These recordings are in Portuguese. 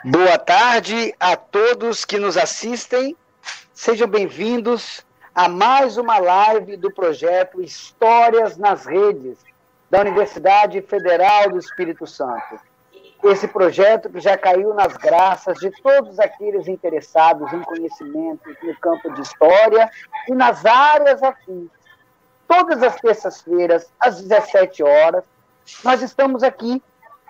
Boa tarde a todos que nos assistem. Sejam bem-vindos a mais uma live do projeto Histórias nas Redes, da Universidade Federal do Espírito Santo. Esse projeto que já caiu nas graças de todos aqueles interessados em conhecimento no campo de história e nas áreas afins. Todas as terças-feiras, às 17 horas, nós estamos aqui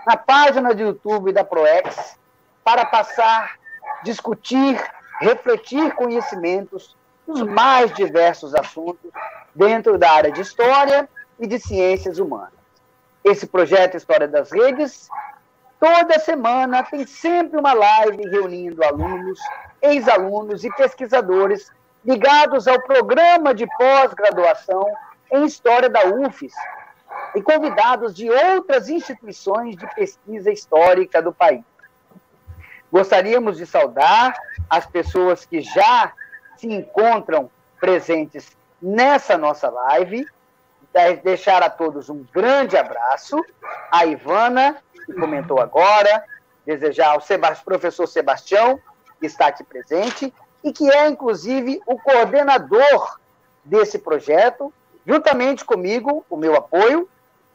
na página do YouTube da ProEx para passar, discutir, refletir conhecimentos dos mais diversos assuntos dentro da área de história e de ciências humanas. Esse projeto História das Redes, toda semana tem sempre uma live reunindo alunos, ex-alunos e pesquisadores ligados ao programa de pós-graduação em História da UFES e convidados de outras instituições de pesquisa histórica do país. Gostaríamos de saudar as pessoas que já se encontram presentes nessa nossa live, deixar a todos um grande abraço, a Ivana, que comentou agora, desejar ao professor Sebastião, que está aqui presente, e que é, inclusive, o coordenador desse projeto, juntamente comigo, o meu apoio,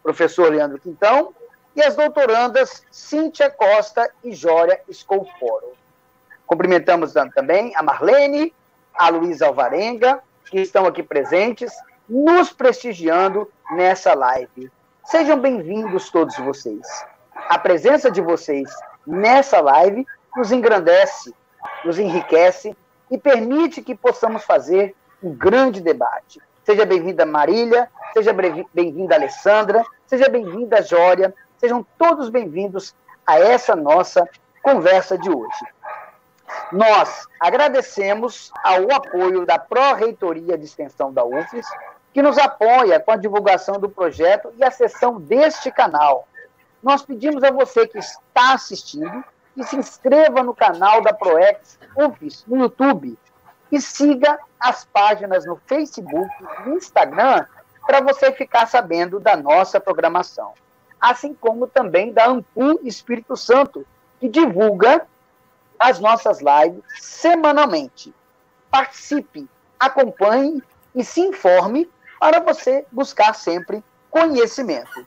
professor Leandro Quintão, e as doutorandas Cíntia Costa e Jória Scolforo. Cumprimentamos também a Marlene, a Luísa Alvarenga, que estão aqui presentes, nos prestigiando nessa live. Sejam bem-vindos todos vocês. A presença de vocês nessa live nos engrandece, nos enriquece e permite que possamos fazer um grande debate. Seja bem-vinda Marília, seja bem-vinda Alessandra, seja bem-vinda Jória, sejam todos bem-vindos a essa nossa conversa de hoje. Nós agradecemos ao apoio da Pró-Reitoria de Extensão da UFES, que nos apoia com a divulgação do projeto e a sessão deste canal. Nós pedimos a você que está assistindo que se inscreva no canal da ProEx UFES no YouTube e siga as páginas no Facebook e no Instagram para você ficar sabendo da nossa programação. Assim como também da Ampu Espírito Santo, que divulga as nossas lives semanalmente. Participe, acompanhe e se informe para você buscar sempre conhecimento.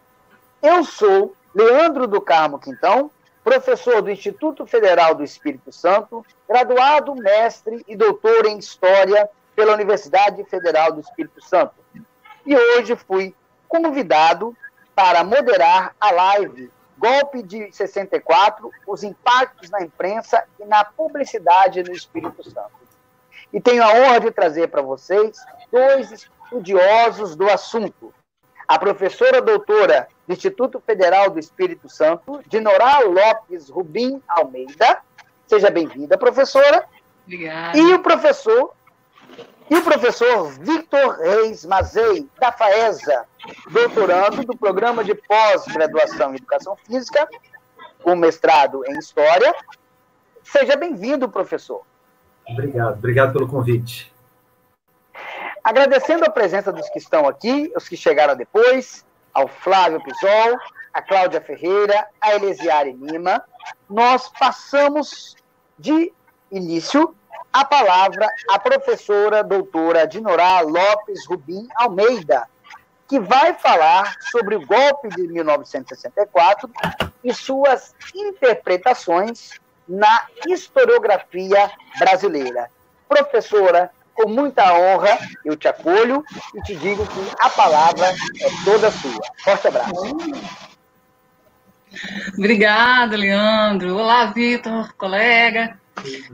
Eu sou Leandro do Carmo Quintão, professor do Instituto Federal do Espírito Santo, graduado, mestre e doutor em História pela Universidade Federal do Espírito Santo. E hoje fui convidado para moderar a live Golpe de 64, os impactos na imprensa e na publicidade no Espírito Santo. E tenho a honra de trazer para vocês dois estudiosos do assunto. A professora doutora do Instituto Federal do Espírito Santo, Dinorá Lopes Rubim Almeida. Seja bem-vinda, professora. Obrigada. E o professor Victor Reis Mazei, da FAESA, doutorando do Programa de Pós-Graduação em Educação Física, com mestrado em História. Seja bem-vindo, professor. Obrigado pelo convite. Agradecendo a presença dos que estão aqui, os que chegaram depois, ao Flávio Pisol, a Cláudia Ferreira, a Elesiare Lima, nós passamos de início a palavra à professora doutora Dinorá Lopes Rubim Almeida, que vai falar sobre o golpe de 1964 e suas interpretações na historiografia brasileira. Professora, com muita honra, eu te acolho e te digo que a palavra é toda sua. Forte abraço. Obrigada, Leandro. Olá, Vitor, colega.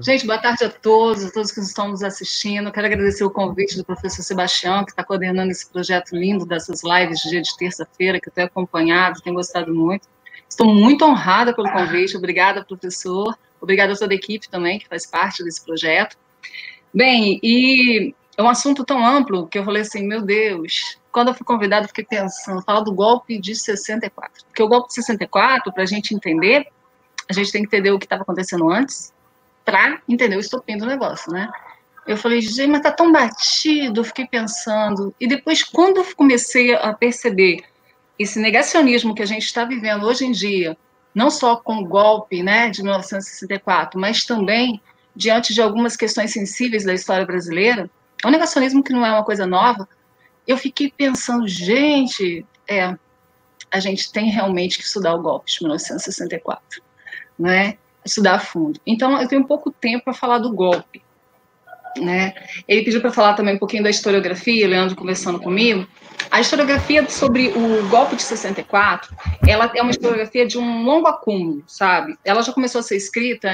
Gente, boa tarde a todos que estão nos assistindo. Quero agradecer o convite do professor Sebastião, que está coordenando esse projeto lindo dessas lives de dia de terça-feira, que eu tenho acompanhado, tenho gostado muito. Estou muito honrada pelo convite. Obrigada, professor. Obrigada a toda a equipe também, que faz parte desse projeto. Bem, e é um assunto tão amplo que eu falei assim, meu Deus, quando eu fui convidada, eu fiquei pensando, falar do golpe de 64. Porque o golpe de 64, para a gente entender, a gente tem que entender o que estava acontecendo antes, para entender o estopim do negócio, né? Eu falei, gente, mas tá tão batido, eu fiquei pensando. E depois, quando eu comecei a perceber esse negacionismo que a gente está vivendo hoje em dia, não só com o golpe, né, de 1964, mas também diante de algumas questões sensíveis da história brasileira, o negacionismo, que não é uma coisa nova, eu fiquei pensando, gente, a gente tem realmente que estudar o golpe de 1964, né? Estudar a fundo. Então, eu tenho pouco tempo para falar do golpe, né? Ele pediu para falar também um pouquinho da historiografia, Leandro conversando comigo. A historiografia sobre o golpe de 64, ela é uma historiografia de um longo acúmulo, sabe? Ela já começou a ser escrita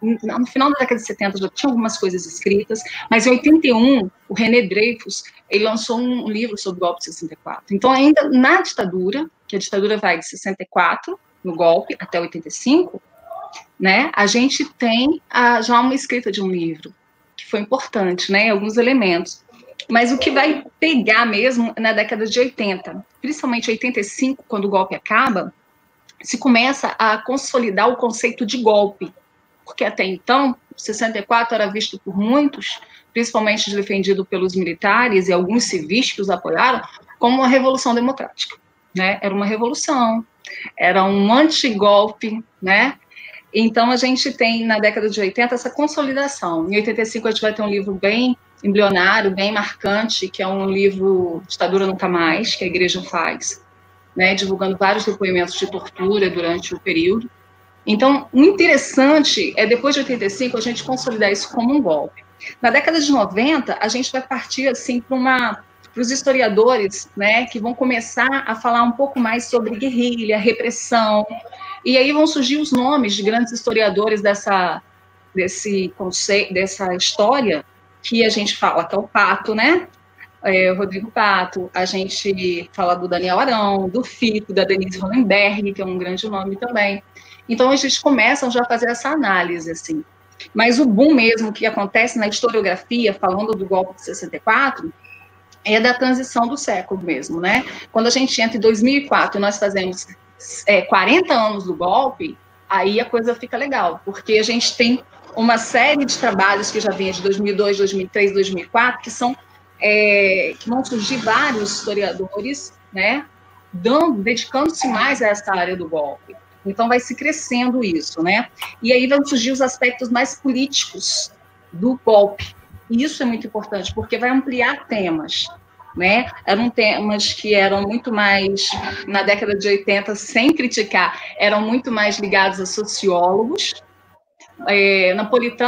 no final da década de 70, já tinha algumas coisas escritas, mas em 81, o René Dreyfus, ele lançou um livro sobre o golpe de 64. Então, ainda na ditadura, que a ditadura vai de 64, no golpe, até 85, né, a gente tem já uma escrita de um livro, que foi importante, né, alguns elementos. Mas o que vai pegar mesmo na década de 80, principalmente 85, quando o golpe acaba, se começa a consolidar o conceito de golpe, porque até então, 64 era visto por muitos, principalmente defendido pelos militares e alguns civis que os apoiaram, como uma revolução democrática, né? Era uma revolução, era um antigolpe, né? Então, a gente tem, na década de 80, essa consolidação. Em 85, a gente vai ter um livro bem embrionário, bem marcante, que é um livro Ditadura Nunca Mais, que a igreja faz, né, divulgando vários depoimentos de tortura durante o período. Então, o interessante é, depois de 85, a gente consolidar isso como um golpe. Na década de 90, a gente vai partir, assim, para os historiadores, né, que vão começar a falar um pouco mais sobre guerrilha, repressão, e aí vão surgir os nomes de grandes historiadores desse conceito, dessa história, que a gente fala, que é o Pato, né? O Rodrigo Pato, a gente fala do Daniel Arão, do Fico, da Denise Hollenberg, que é um grande nome também. Então, a gente começa já a fazer essa análise, assim. Mas o boom mesmo que acontece na historiografia, falando do golpe de 64, é da transição do século mesmo, né? Quando a gente entra em 2004 e nós fazemos 40 anos do golpe, aí a coisa fica legal, porque a gente tem uma série de trabalhos que já vinha de 2002, 2003, 2004, que são que vão surgir vários historiadores, né, dedicando-se mais a essa área do golpe. Então vai se crescendo isso, né? E aí vão surgir os aspectos mais políticos do golpe. E isso é muito importante, porque vai ampliar temas, né? Eram temas que eram muito mais, na década de 80, sem criticar, eram muito mais ligados a sociólogos.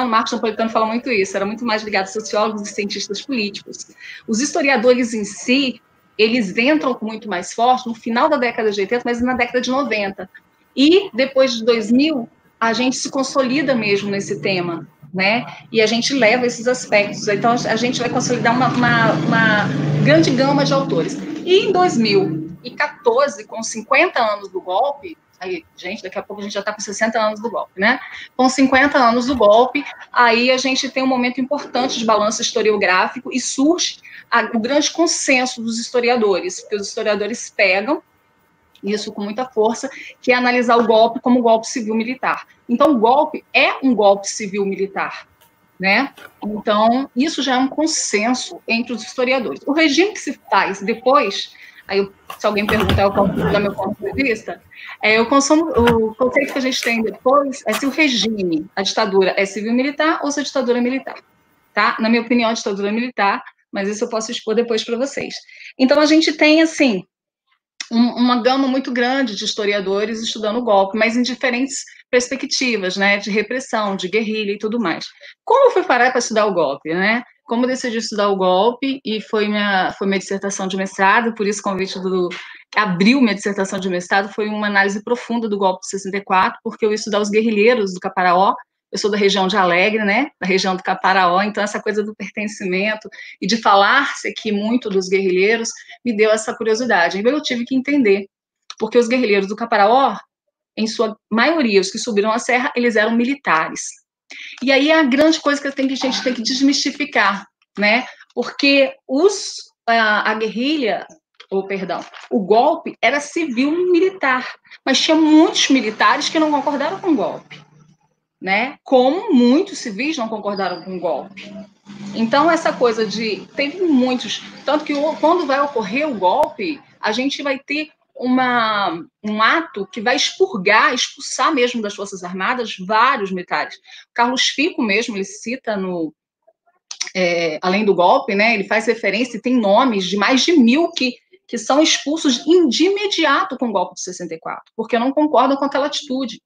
Marcos Napolitano fala muito isso, era muito mais ligado a sociólogos e cientistas políticos. Os historiadores em si, eles entram com muito mais forte no final da década de 80, mas na década de 90. E depois de 2000, a gente se consolida mesmo nesse tema, né? E a gente leva esses aspectos. Então, a gente vai consolidar uma grande gama de autores. E em 2014, com 50 anos do golpe, aí, gente, daqui a pouco a gente já está com 60 anos do golpe, né? Com 50 anos do golpe, aí a gente tem um momento importante de balanço historiográfico e surge o grande consenso dos historiadores, porque os historiadores pegam isso com muita força, que é analisar o golpe como golpe civil-militar. Então, o golpe é um golpe civil-militar, né? Então, isso já é um consenso entre os historiadores. O regime que se faz depois, aí se alguém perguntar qual é o meu ponto de vista, o conceito que a gente tem depois é se o regime, a ditadura é civil-militar ou se a ditadura é militar, tá? Na minha opinião, a ditadura é militar, mas isso eu posso expor depois para vocês. Então, a gente tem, assim, uma gama muito grande de historiadores estudando o golpe, mas em diferentes perspectivas, né, de repressão, de guerrilha e tudo mais. Como eu fui parar para estudar o golpe, né? Como eu decidi estudar o golpe, e foi minha dissertação de mestrado, por isso o convite que abriu minha dissertação de mestrado foi uma análise profunda do golpe de 64, porque eu ia estudar os guerrilheiros do Caparaó. Eu sou da região de Alegre, né, da região do Caparaó, então essa coisa do pertencimento e de falar-se aqui muito dos guerrilheiros me deu essa curiosidade. Então eu tive que entender, porque os guerrilheiros do Caparaó, em sua maioria, os que subiram a serra, eles eram militares. E aí é a grande coisa que a gente tem que desmistificar, né, porque a guerrilha, o golpe era civil-militar, mas tinha muitos militares que não concordaram com o golpe, né? Como muitos civis não concordaram com o golpe. Então, essa coisa teve muitos, tanto que quando vai ocorrer o golpe, a gente vai ter um ato que vai expulsar mesmo das Forças Armadas vários militares. Carlos Fico mesmo, ele cita além do golpe, né, ele faz referência e tem nomes de mais de 1.000 que são expulsos de imediato com o golpe de 64, porque não concordam com aquela atitude,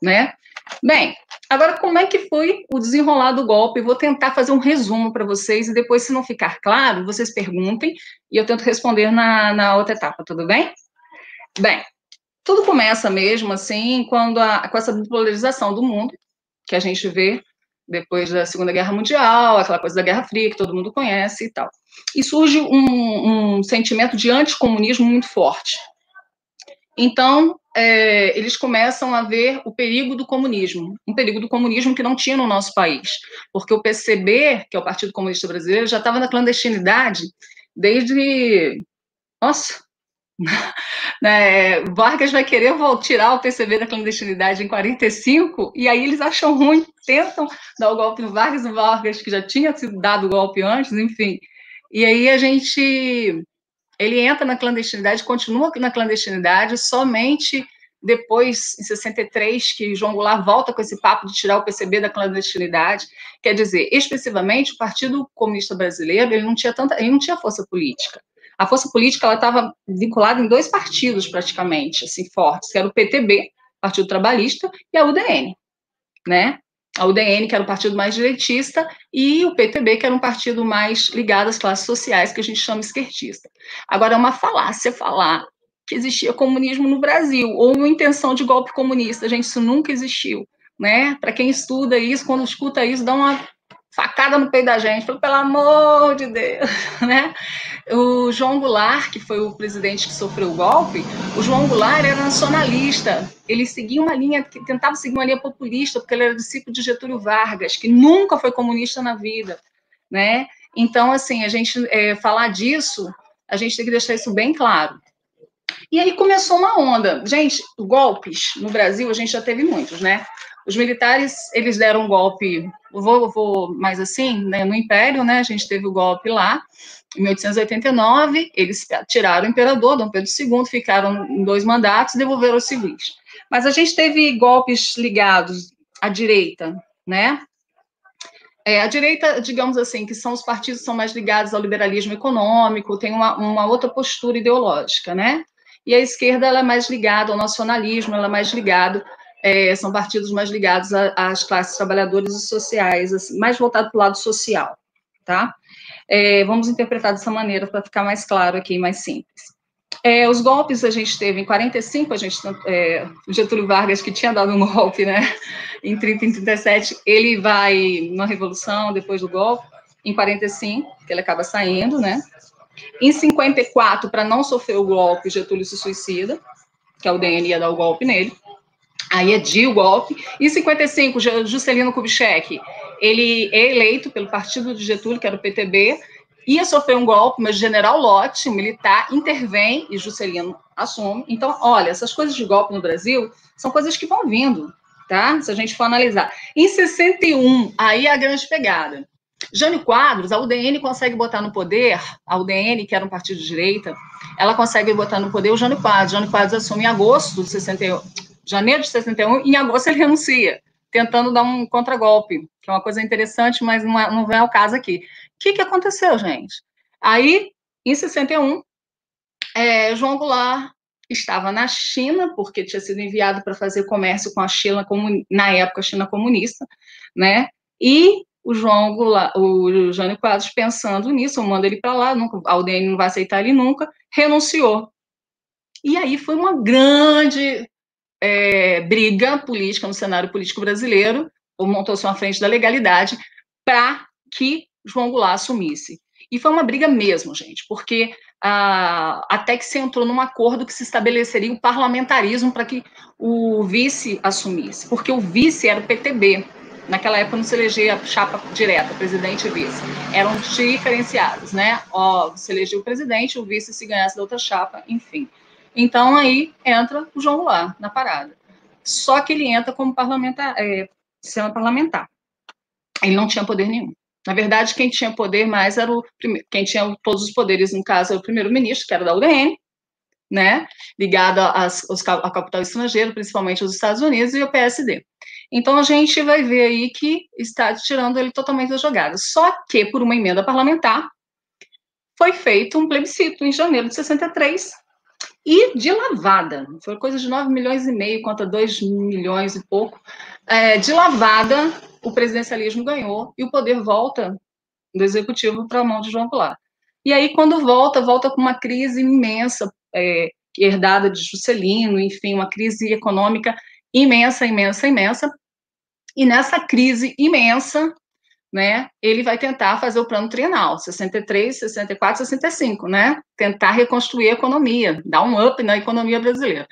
né? Bem, agora como é que foi o desenrolar do golpe? Eu vou tentar fazer um resumo para vocês e depois, se não ficar claro, vocês perguntem e eu tento responder na outra etapa, tudo bem? Bem, tudo começa mesmo assim com essa bipolarização do mundo que a gente vê depois da Segunda Guerra Mundial, aquela coisa da Guerra Fria que todo mundo conhece e tal. E surge um sentimento de anticomunismo muito forte. Então, eles começam a ver o perigo do comunismo, um perigo do comunismo que não tinha no nosso país, porque o PCB, que é o Partido Comunista Brasileiro, já estava na clandestinidade desde... Nossa! Vargas vai querer tirar o PCB da clandestinidade em 45, e aí eles acham ruim, tentam dar o golpe no Vargas, que já tinha sido dado o golpe antes, enfim. E aí ele entra na clandestinidade, continua na clandestinidade, somente depois, em 63, que João Goulart volta com esse papo de tirar o PCB da clandestinidade. Quer dizer, expressivamente, o Partido Comunista Brasileiro ele não tinha força política. A força política ela estava vinculada em 2 partidos, praticamente, assim, fortes, que era o PTB, Partido Trabalhista, e a UDN, né? A UDN, que era o partido mais direitista, e o PTB, que era um partido mais ligado às classes sociais, que a gente chama esquerdista. Agora, é uma falácia falar que existia comunismo no Brasil, ou uma intenção de golpe comunista. Gente, isso nunca existiu, né? Para quem estuda isso, quando escuta isso, dá uma facada no peito da gente, pelo amor de Deus, né? O João Goulart, que foi o presidente que sofreu o golpe, o João Goulart era nacionalista, ele seguia tentava seguir uma linha populista, porque ele era discípulo de Getúlio Vargas, que nunca foi comunista na vida, né? Então, assim, a gente falar disso, a gente tem que deixar isso bem claro. E aí começou uma onda. Gente, golpes no Brasil, a gente já teve muitos, né? Os militares, eles deram um golpe, vou mais assim, né, no Império, né? A gente teve o golpe lá, em 1889, eles tiraram o imperador, Dom Pedro II, ficaram em 2 mandatos e devolveram aos civis. Mas a gente teve golpes ligados à direita, né? A direita, digamos assim, que são os partidos que são mais ligados ao liberalismo econômico, tem uma outra postura ideológica, né? E a esquerda, ela é mais ligada ao nacionalismo, ela é mais ligada, são partidos mais ligados às classes trabalhadoras e sociais, assim, mais voltado para o lado social, tá? Vamos interpretar dessa maneira para ficar mais claro aqui, mais simples. Os golpes a gente teve em 45, Getúlio Vargas, que tinha dado um golpe, né, em 30 e 37, ele vai na Revolução, depois do golpe, em 45, que ele acaba saindo, né. Em 54, para não sofrer o golpe, Getúlio se suicida, que a UDN ia dar o golpe nele, aí adia o golpe. Em 55, Juscelino Kubitschek, ele é eleito pelo partido de Getúlio, que era o PTB, ia sofrer um golpe, mas o general Lott, um militar, intervém e Juscelino assume. Então, olha, essas coisas de golpe no Brasil são coisas que vão vindo, tá? Se a gente for analisar. Em 61, aí é a grande pegada. Jânio Quadros, a UDN consegue botar no poder, a UDN, que era um partido de direita, ela consegue botar no poder o Jânio Quadros. Jânio Quadros assume em agosto de 61, janeiro de 61, e em agosto ele renuncia, tentando dar um contragolpe, que é uma coisa interessante, mas não vem ao caso aqui. O que aconteceu, gente? Aí, em 61, João Goulart estava na China, porque tinha sido enviado para fazer comércio com a China, na época, a China comunista, né? E o João Goulart, o Jânio Quadros, pensando nisso, manda ele para lá, a UDN não vai aceitar ele nunca, renunciou. E aí foi uma grande briga política no cenário político brasileiro, montou-se uma frente da legalidade para que João Goulart assumisse. E foi uma briga mesmo, gente, porque até que se entrou num acordo que se estabeleceria o parlamentarismo para que o vice assumisse, porque o vice era o PTB. Naquela época não se elegia chapa direta, presidente e vice. Eram diferenciados, né? Se elegia o presidente, o vice se ganhasse da outra chapa, enfim. Então, aí entra o João Goulart na parada. Só que ele entra como parlamentar, sendo parlamentar. Ele não tinha poder nenhum. Na verdade, quem tinha poder mais era quem tinha todos os poderes, no caso, era o primeiro-ministro, que era da UDN, né, ligado ao capital estrangeiro, principalmente os Estados Unidos e o PSD. Então, a gente vai ver aí que está tirando ele totalmente da jogada. Só que, por uma emenda parlamentar, foi feito um plebiscito em janeiro de 63, e de lavada, foi coisa de 9,5 milhões contra 2 milhões e pouco, de lavada, o presidencialismo ganhou e o poder volta do executivo para a mão de João Goulart. E aí, quando volta com uma crise imensa, herdada de Juscelino, enfim, uma crise econômica imensa, e nessa crise imensa, né, ele vai tentar fazer o plano trienal, 63, 64, 65, né, tentar reconstruir a economia, dar um up na economia brasileira.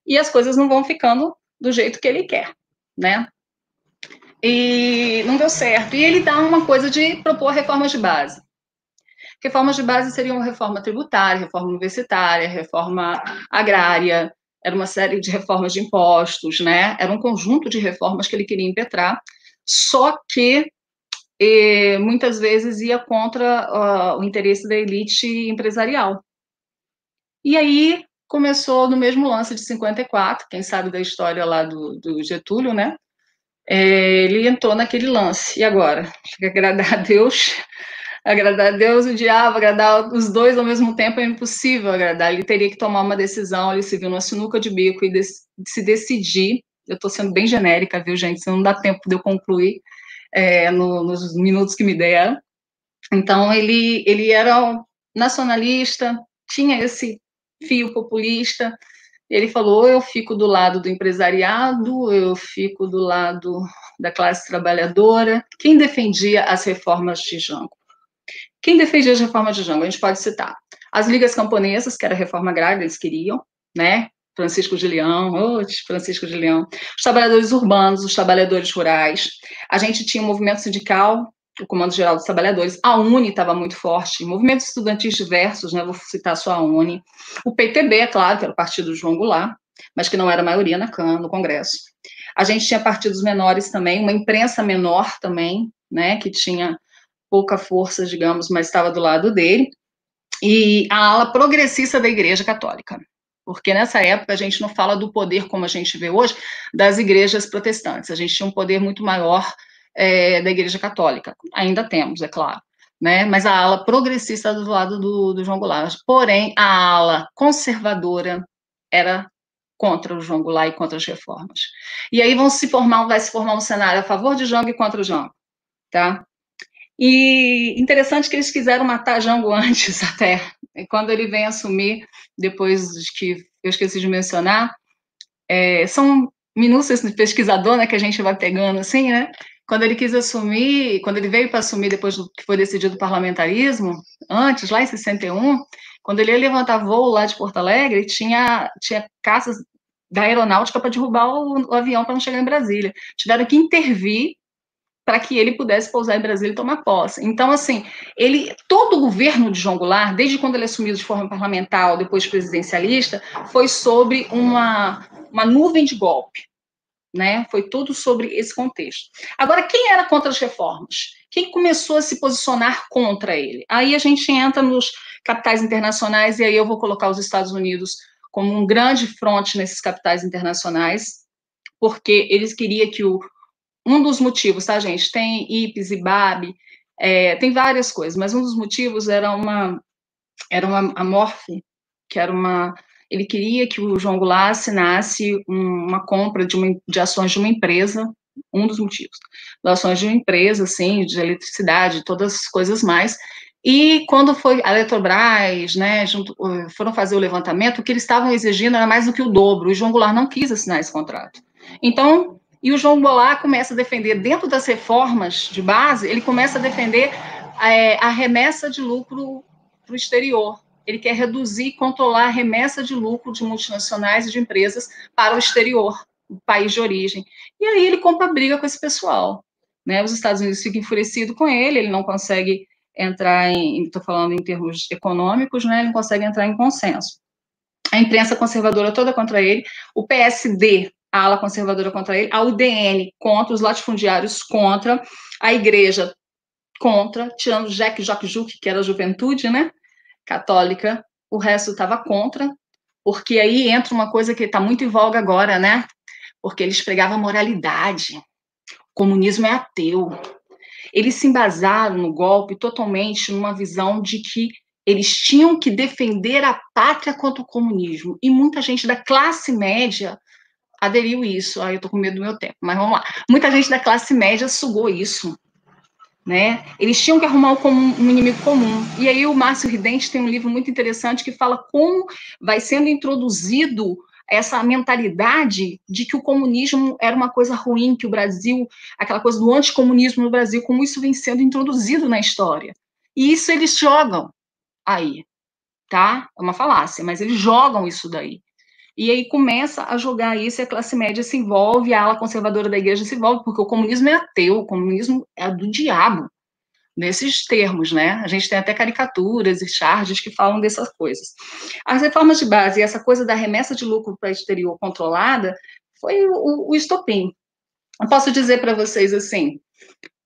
E as coisas não vão ficando do jeito que ele quer, né, e não deu certo. E ele dá uma coisa de propor reformas de base. Reformas de base seriam reforma tributária, reforma universitária, reforma agrária, era uma série de reformas de impostos, né, era um conjunto de reformas que ele queria impetrar, só que muitas vezes ia contra o interesse da elite empresarial. E aí começou no mesmo lance de 54, quem sabe da história lá do Getúlio, né? Ele entrou naquele lance. E agora? Agradar a Deus, o diabo, agradar os dois ao mesmo tempo é impossível agradar. Ele teria que tomar uma decisão, ele se viu numa sinuca de bico e se decidir. Eu estou sendo bem genérica, viu, gente? Se não dá tempo de eu concluir nos minutos que me deram. Então, ele era um nacionalista, tinha esse fio populista, ele falou, eu fico do lado do empresariado, eu fico do lado da classe trabalhadora. Quem defendia as reformas de Jango? Quem defendia as reformas de Jango? A gente pode citar as ligas camponesas, que era a reforma agrária, eles queriam, né? Francisco de Leão, os trabalhadores urbanos, os trabalhadores rurais. A gente tinha um movimento sindical, o Comando Geral dos Trabalhadores, a UNE estava muito forte, movimentos estudantis diversos, né, vou citar só a UNE, o PTB, é claro, que era o partido do João Goulart, mas que não era a maioria no Congresso. A gente tinha partidos menores também, uma imprensa menor também, né, que tinha pouca força, digamos, mas estava do lado dele, e a ala progressista da Igreja Católica, porque nessa época a gente não fala do poder como a gente vê hoje das igrejas protestantes, a gente tinha um poder muito maior da Igreja Católica, ainda temos, é claro, né? Mas a ala progressista do lado do João Goulart, porém a ala conservadora era contra o João Goulart e contra as reformas. E aí vai se formar um cenário a favor de Jango e contra o Jango, tá? E interessante que eles quiseram matar Jango antes até, quando ele vem assumir, depois que eu esqueci de mencionar, são minúcias de pesquisador, né, que a gente vai pegando assim, né? Quando ele quis assumir, quando ele veio para assumir depois do que foi decidido o parlamentarismo, antes, lá em 61, quando ele ia levantar voo lá de Porto Alegre, tinha caças da aeronáutica para derrubar o avião para não chegar em Brasília. Tiveram que intervir para que ele pudesse pousar em Brasília e tomar posse. Então, assim, todo o governo de João Goulart, desde quando ele assumiu de forma parlamentar, depois presidencialista, foi sobre uma nuvem de golpe, né? Foi tudo sobre esse contexto. Agora, quem era contra as reformas? Quem começou a se posicionar contra ele? Aí a gente entra nos capitais internacionais, e aí eu vou colocar os Estados Unidos como um grande fronte nesses capitais internacionais, porque eles queriam que um dos motivos, tá, gente? Tem IPES, IBAB, tem várias coisas, mas um dos motivos era a MORF, que era ele queria que o João Goulart assinasse uma compra de ações de uma empresa, um dos motivos, de ações de uma empresa, assim, de eletricidade, todas as coisas mais, e quando foi a Eletrobras, né, foram fazer o levantamento, o que eles estavam exigindo era mais do que o dobro, e o João Goulart não quis assinar esse contrato. Então, e o João Goulart começa a defender, dentro das reformas de base, ele começa a defender a remessa de lucro para o exterior. Ele quer reduzir e controlar a remessa de lucro de multinacionais e de empresas para o exterior, o país de origem. E aí ele compra briga com esse pessoal, né? Os Estados Unidos ficam enfurecidos com ele não consegue entrar estou falando em termos econômicos, né? Ele não consegue entrar em consenso. A imprensa conservadora toda contra ele, o PSD, a ala conservadora contra ele, a UDN contra, os latifundiários contra, a igreja contra, tirando Jacques Juque, que era a juventude, né, católica, o resto estava contra, porque aí entra uma coisa que está muito em voga agora, né? Porque eles pregavam moralidade. O comunismo é ateu. Eles se embasaram no golpe totalmente numa visão de que eles tinham que defender a pátria contra o comunismo. E muita gente da classe média aderiu isso. Eu estou com medo do meu tempo, mas vamos lá. Muita gente da classe média sugou isso. Né? Eles tinham que arrumar um inimigo comum. E aí o Márcio Ridente tem um livro muito interessante que fala como vai sendo introduzido essa mentalidade de que o comunismo era uma coisa ruim, que o Brasil, aquela coisa do anticomunismo no Brasil, como isso vem sendo introduzido na história. E isso eles jogam aí, tá? É uma falácia, mas eles jogam isso daí. E aí começa a jogar isso e a classe média se envolve, a ala conservadora da igreja se envolve, porque o comunismo é ateu, o comunismo é do diabo, nesses termos, né? A gente tem até caricaturas e charges que falam dessas coisas. As reformas de base e essa coisa da remessa de lucro para o exterior controlada foi o estopim. Eu posso dizer para vocês, assim,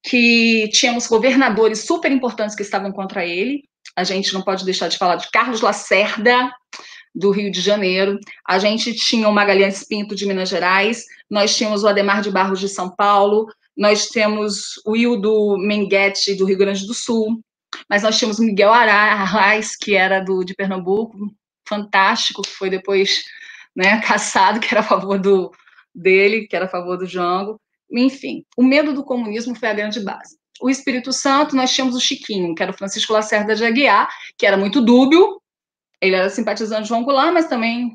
que tínhamos governadores super importantes que estavam contra ele, a gente não pode deixar de falar de Carlos Lacerda, do Rio de Janeiro, a gente tinha o Magalhães Pinto, de Minas Gerais, nós tínhamos o Adhemar de Barros, de São Paulo, nós temos o Hildo Menguete, do Rio Grande do Sul, mas nós tínhamos o Miguel Arraes, que era de Pernambuco, fantástico, que foi depois, né, caçado, que era a favor dele, que era a favor do Jango. Enfim, o medo do comunismo foi a grande base. O Espírito Santo, nós tínhamos o Chiquinho, que era o Francisco Lacerda de Aguiar, que era muito dúbio. Ele era simpatizante de João Goulart, mas também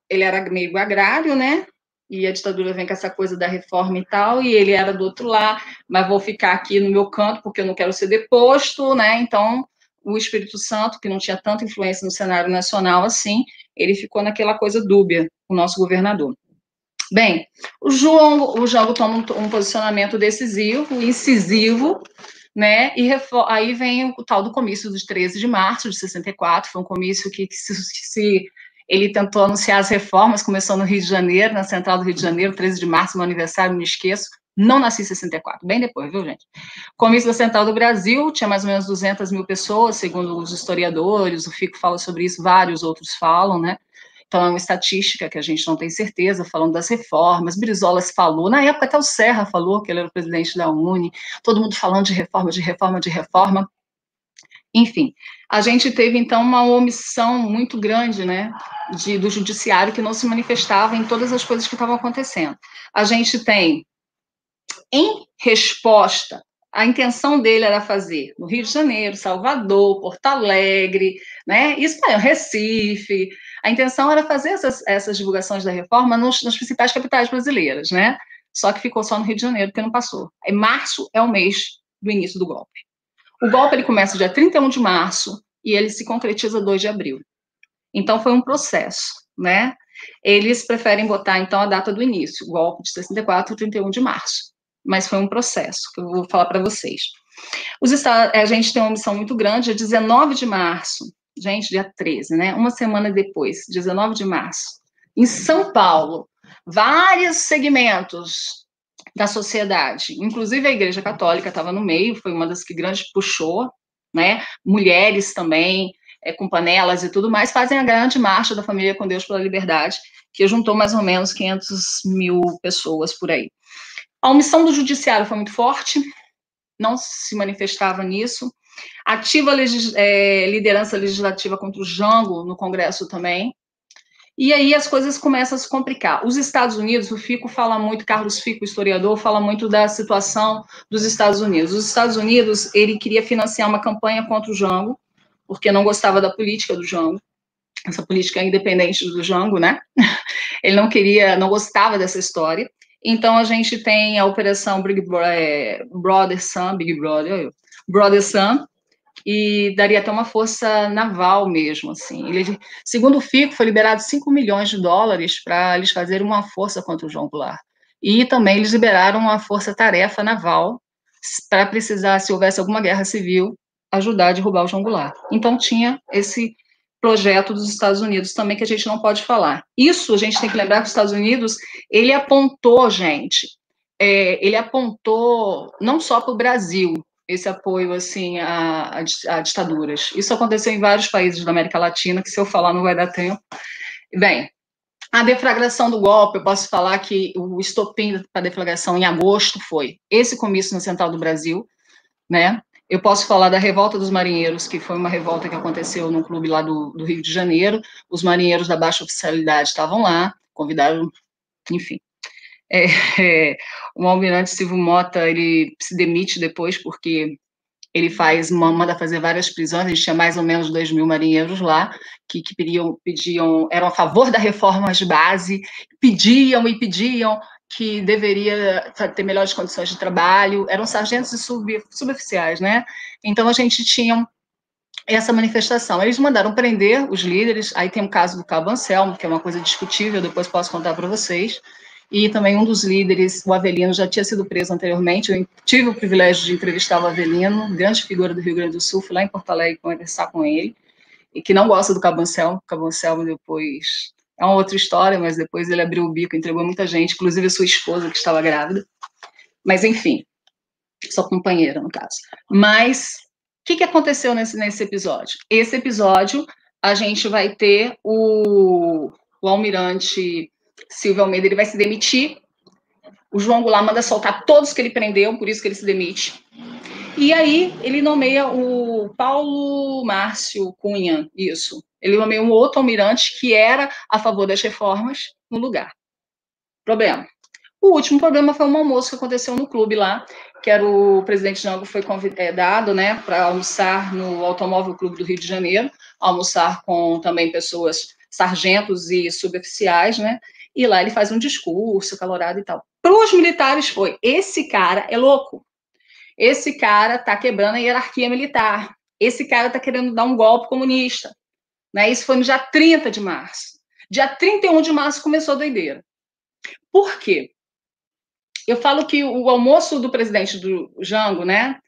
ele era meio agrário, né? E a ditadura vem com essa coisa da reforma e tal, e ele era do outro lado, mas vou ficar aqui no meu canto porque eu não quero ser deposto, né? Então, o Espírito Santo, que não tinha tanta influência no cenário nacional assim, ele ficou naquela coisa dúbia, o nosso governador. Bem, o Jango toma um posicionamento decisivo, incisivo, né? E aí vem o tal do comício de 13 de março de 64, foi um comício que ele tentou anunciar as reformas, começou no Rio de Janeiro, na Central do Rio de Janeiro, 13 de março, meu aniversário, não me esqueço, não nasci em 64, bem depois, viu, gente? Comício da Central do Brasil, tinha mais ou menos 200 mil pessoas, segundo os historiadores, o Fico fala sobre isso, vários outros falam, né? Então, é uma estatística que a gente não tem certeza, falando das reformas. Brizola se falou, na época até o Serra falou que ele era o presidente da UNE, todo mundo falando de reforma, de reforma, de reforma. Enfim, a gente teve, então, uma omissão muito grande, né, do judiciário que não se manifestava em todas as coisas que estavam acontecendo. A gente tem, em resposta, a intenção dele era fazer no Rio de Janeiro, Salvador, Porto Alegre, né, Recife. A intenção era fazer essas divulgações da reforma nas principais capitais brasileiras, né? Só que ficou só no Rio de Janeiro, porque não passou. E março é o mês do início do golpe. O golpe ele começa dia 31 de março e ele se concretiza 2 de abril. Então, foi um processo, né? Eles preferem botar, então, a data do início, o golpe de 64, 31 de março. Mas foi um processo, que eu vou falar para vocês. A gente tem uma missão muito grande, dia 19 de março, gente, dia 13, né? Uma semana depois, 19 de março, em São Paulo, vários segmentos da sociedade, inclusive a Igreja Católica estava no meio, foi uma das que grande puxou, né? Mulheres também, com panelas e tudo mais, fazem a grande marcha da Família com Deus pela Liberdade, que juntou mais ou menos 500 mil pessoas por aí. A omissão do judiciário foi muito forte, não se manifestava nisso. Ativa liderança legislativa contra o Jango no Congresso também. E aí as coisas começam a se complicar. Os Estados Unidos, o Fico fala muito, Carlos Fico, historiador, fala muito da situação dos Estados Unidos. Os Estados Unidos, ele queria financiar uma campanha contra o Jango, porque não gostava da política do Jango, essa política independente do Jango, né? Ele não gostava dessa história. Então, a gente tem a operação Big Brother Sun, e daria até uma força naval mesmo, assim. Segundo o Fico, foi liberado 5 milhões de dólares para eles fazerem uma força contra o João Goulart. E também eles liberaram uma força-tarefa naval para precisar, se houvesse alguma guerra civil, ajudar a derrubar o João Goulart. Então, tinha esse projeto dos Estados Unidos também, que a gente não pode falar. Isso, a gente tem que lembrar que os Estados Unidos, ele apontou, gente, ele apontou não só para o Brasil, esse apoio, assim, a ditaduras. Isso aconteceu em vários países da América Latina, que se eu falar não vai dar tempo. Bem, a deflagração do golpe, eu posso falar que o estopim para a deflagração em agosto foi esse comício no Central do Brasil, né? Eu posso falar da Revolta dos Marinheiros, que foi uma revolta que aconteceu num clube lá do Rio de Janeiro. Os marinheiros da baixa oficialidade estavam lá, convidaram, enfim. O almirante Silvio Mota, ele se demite depois, porque ele manda fazer várias prisões. A gente tinha mais ou menos 2.000 marinheiros lá, que pediam, eram a favor da reforma de base, pediam que deveria ter melhores condições de trabalho, eram sargentos e suboficiais, né? Então, a gente tinha essa manifestação. Eles mandaram prender os líderes, aí tem o caso do Cabo Anselmo, que é uma coisa discutível, depois posso contar para vocês, e também um dos líderes, o Avelino, já tinha sido preso anteriormente. Eu tive o privilégio de entrevistar o Avelino, grande figura do Rio Grande do Sul, fui lá em Porto Alegre conversar com ele, e que não gosta do Cabo Anselmo. O Cabo Anselmo depois é uma outra história, mas depois ele abriu o bico, entregou muita gente, inclusive a sua esposa, que estava grávida. Mas, enfim, sua companheira, no caso. Mas, o que aconteceu nesse episódio? Esse episódio, a gente vai ter o almirante Silvio Almeida, ele vai se demitir. O João Goulart manda soltar todos que ele prendeu, por isso que ele se demite. E aí, ele nomeia o Paulo Márcio Cunha, isso. Ele nomeia um outro almirante que era a favor das reformas no lugar. Problema. O último problema foi um almoço que aconteceu no clube lá, que era o presidente Jango foi convidado, né, para almoçar no Automóvel Clube do Rio de Janeiro, almoçar com também pessoas, sargentos e suboficiais, né, e lá ele faz um discurso calorado e tal. Para os militares foi, esse cara é louco, esse cara está quebrando a hierarquia militar, esse cara está querendo dar um golpe comunista, né, isso foi no dia 30 de março. Dia 31 de março começou a doideira. Por quê? Eu falo que o almoço do presidente do Jango, né,